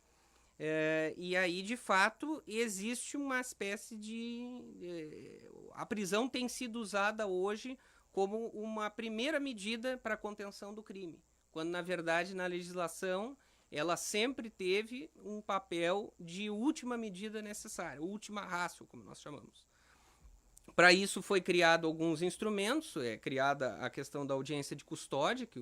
E aí, de fato, existe uma espécie a prisão tem sido usada hoje como uma primeira medida para a contenção do crime, quando, na verdade, na legislação, ela sempre teve um papel de última medida necessária, última ratio, como nós chamamos. Para isso foi criado alguns instrumentos, criada a questão da audiência de custódia, que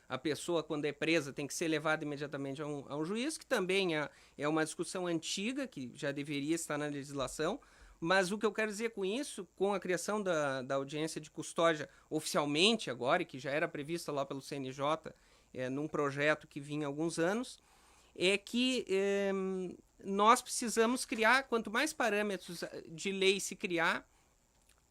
a pessoa, quando é presa, tem que ser levada imediatamente a um juiz, que também é uma discussão antiga, que já deveria estar na legislação. Mas o que eu quero dizer com isso, com a criação da audiência de custódia oficialmente agora, e que já era prevista lá pelo CNJ, num projeto que vinha há alguns anos, é que nós precisamos criar, quanto mais parâmetros de lei se criar,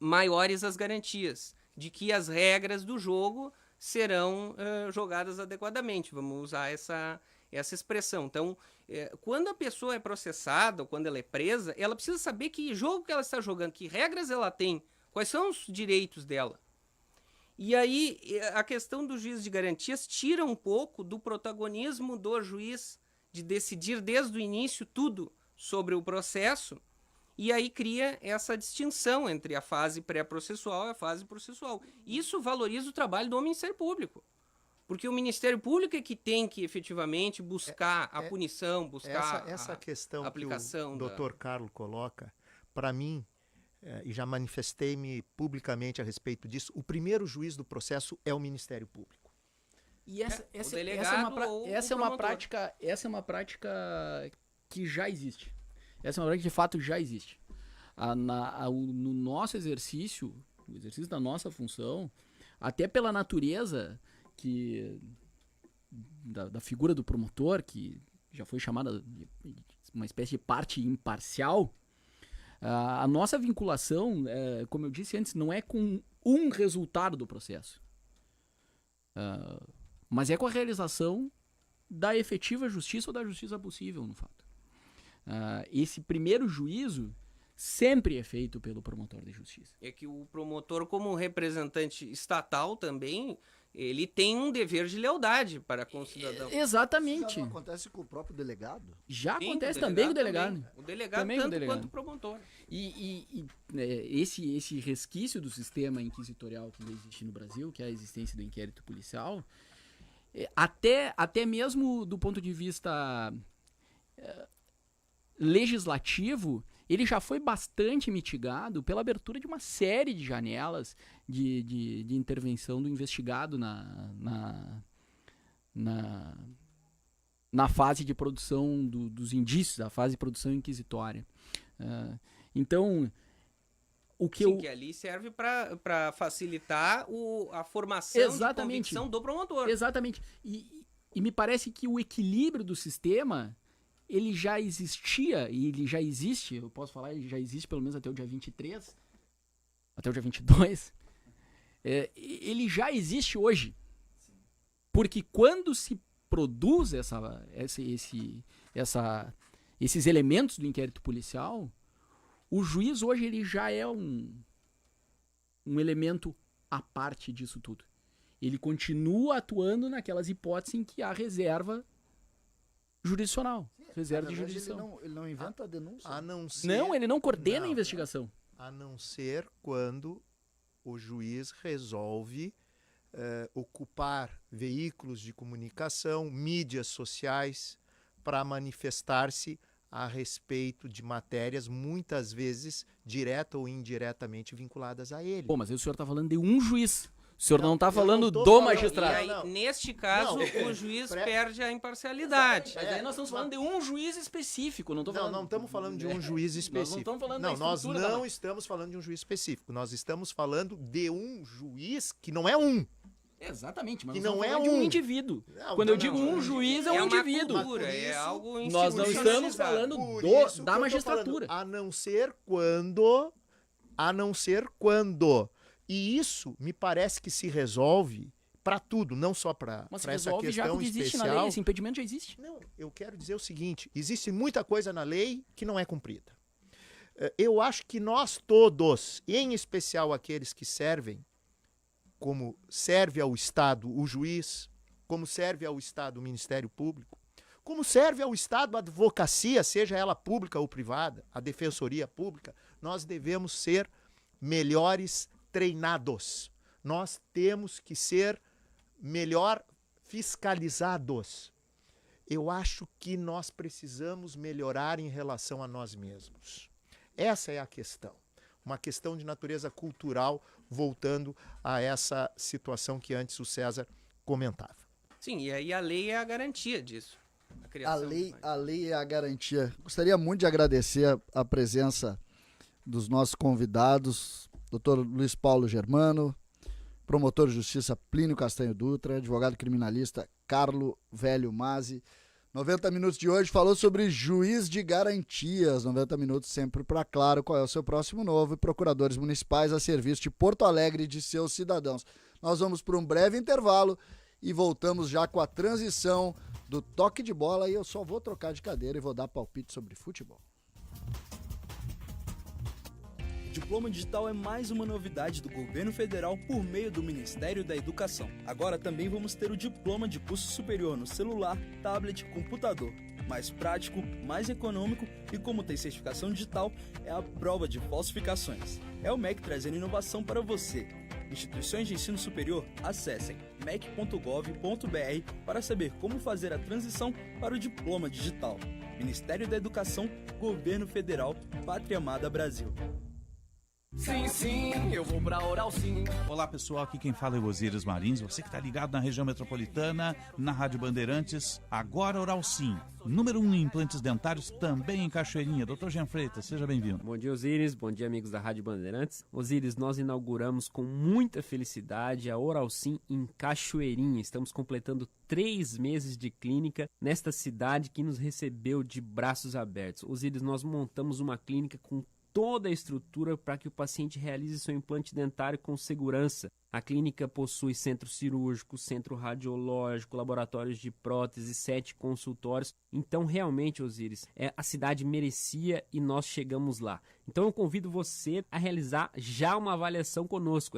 maiores as garantias de que as regras do jogo serão jogadas adequadamente. Vamos usar essa expressão. Então, quando a pessoa é processada ou quando ela é presa, ela precisa saber que jogo que ela está jogando, que regras ela tem, quais são os direitos dela. E aí, a questão do juiz de garantias tira um pouco do protagonismo do juiz de decidir desde o início tudo sobre o processo, e aí cria essa distinção entre a fase pré-processual e a fase processual. Isso valoriza o trabalho do Ministério Público. Porque o Ministério Público é que tem que efetivamente buscar a punição, buscar essa questão a aplicação. Que o Dr. Carlos coloca, para mim, e já manifestei-me publicamente a respeito disso, o primeiro juiz do processo é o Ministério Público. E essa é uma prática que já existe. Essa é uma prática que de fato já existe. No nosso exercício, o exercício da nossa função, até pela natureza da figura do promotor, que já foi chamada de uma espécie de parte imparcial, a nossa vinculação, como eu disse antes, não é com um resultado do processo, mas é com a realização da efetiva justiça ou da justiça possível, no fato. Esse primeiro juízo sempre é feito pelo promotor de justiça. É que o promotor, como representante estatal também, ele tem um dever de lealdade para com o cidadão. Exatamente. Isso não acontece com o próprio delegado? Já acontece também com o delegado. Também. O delegado também tanto quanto o promotor. Esse resquício do sistema inquisitorial que existe no Brasil, que é a existência do inquérito policial, até mesmo do ponto de vista legislativo, ele já foi bastante mitigado pela abertura de uma série de janelas de intervenção do investigado na fase de produção dos indícios, a fase de produção inquisitória. Então, que ali serve para facilitar a formação de convicção do promotor. Exatamente. E me parece que o equilíbrio do sistema, ele já existia, e ele já existe, eu posso falar, ele já existe pelo menos até o dia 23, até o dia 22, ele já existe hoje. Porque quando se produz esses elementos do inquérito policial, o juiz hoje ele já é um elemento à parte disso tudo. Ele continua atuando naquelas hipóteses em que há reserva jurisdicional. Reserva de jurisdição. Ele não inventa a denúncia. Ele não coordena a investigação. A não ser quando o juiz resolve ocupar veículos de comunicação, mídias sociais, para manifestar-se a respeito de matérias, muitas vezes direta ou indiretamente vinculadas a ele. Mas aí o senhor está falando de um juiz. O senhor não está falando do magistrado. E aí, neste caso, o juiz perde a imparcialidade. Mas aí nós estamos falando de um juiz específico. Não estamos falando de um juiz específico. Nós não estamos falando de um juiz específico. Nós estamos falando de um juiz que não é um. Exatamente, mas que nós não estamos falando de um indivíduo. Quando eu digo um juiz, é um indivíduo. É algo nós não estamos falando da magistratura. A não ser quando. E isso me parece que se resolve para tudo, não só para essa questão já porque especial. Existe na lei, esse impedimento já existe. Não, eu quero dizer o seguinte, existe muita coisa na lei que não é cumprida. Eu acho que nós todos, em especial aqueles que servem, como serve ao Estado o juiz, como serve ao Estado o Ministério Público, como serve ao Estado a advocacia, seja ela pública ou privada, a defensoria pública, nós devemos ser melhores treinados. Nós temos que ser melhor fiscalizados. Eu acho que nós precisamos melhorar em relação a nós mesmos. Essa é a questão. Uma questão de natureza cultural, voltando a essa situação que antes o César comentava. Sim, e aí a lei é a garantia disso. A lei é a garantia. Gostaria muito de agradecer a presença dos nossos convidados, Dr. Luiz Paulo Germano, promotor de justiça Plínio Castanho Dutra, advogado criminalista Carlo Velho Mazzi. 90 Minutos de hoje falou sobre juiz de garantias. 90 Minutos sempre para claro qual é o seu próximo novo e procuradores municipais a serviço de Porto Alegre e de seus cidadãos. Nós vamos para um breve intervalo e voltamos já com a transição do toque de bola e eu só vou trocar de cadeira e vou dar palpite sobre futebol. Diploma Digital é mais uma novidade do Governo Federal por meio do Ministério da Educação. Agora também vamos ter o diploma de curso superior no celular, tablet, computador. Mais prático, mais econômico e como tem certificação digital, é a prova de falsificações. É o MEC trazendo inovação para você. Instituições de ensino superior, acessem mec.gov.br para saber como fazer a transição para o diploma digital. Ministério da Educação, Governo Federal, Pátria Amada Brasil. Sim, sim, eu vou pra Oral Sim. Olá pessoal, aqui quem fala é o Osíris Marins. Você que está ligado na região metropolitana, na Rádio Bandeirantes. Agora Oral Sim, número 1 em implantes dentários, também em Cachoeirinha. Dr. Jean Freitas, seja bem-vindo. Bom dia, Osíris. Bom dia, amigos da Rádio Bandeirantes. Osíris, nós inauguramos com muita felicidade a Oral Sim em Cachoeirinha. Estamos completando 3 meses de clínica nesta cidade que nos recebeu de braços abertos. Osíris, nós montamos uma clínica com toda a estrutura para que o paciente realize seu implante dentário com segurança. A clínica possui centro cirúrgico, centro radiológico, laboratórios de prótese, 7 consultórios. Então, realmente, Osíris, a cidade merecia e nós chegamos lá. Então, eu convido você a realizar já uma avaliação conosco.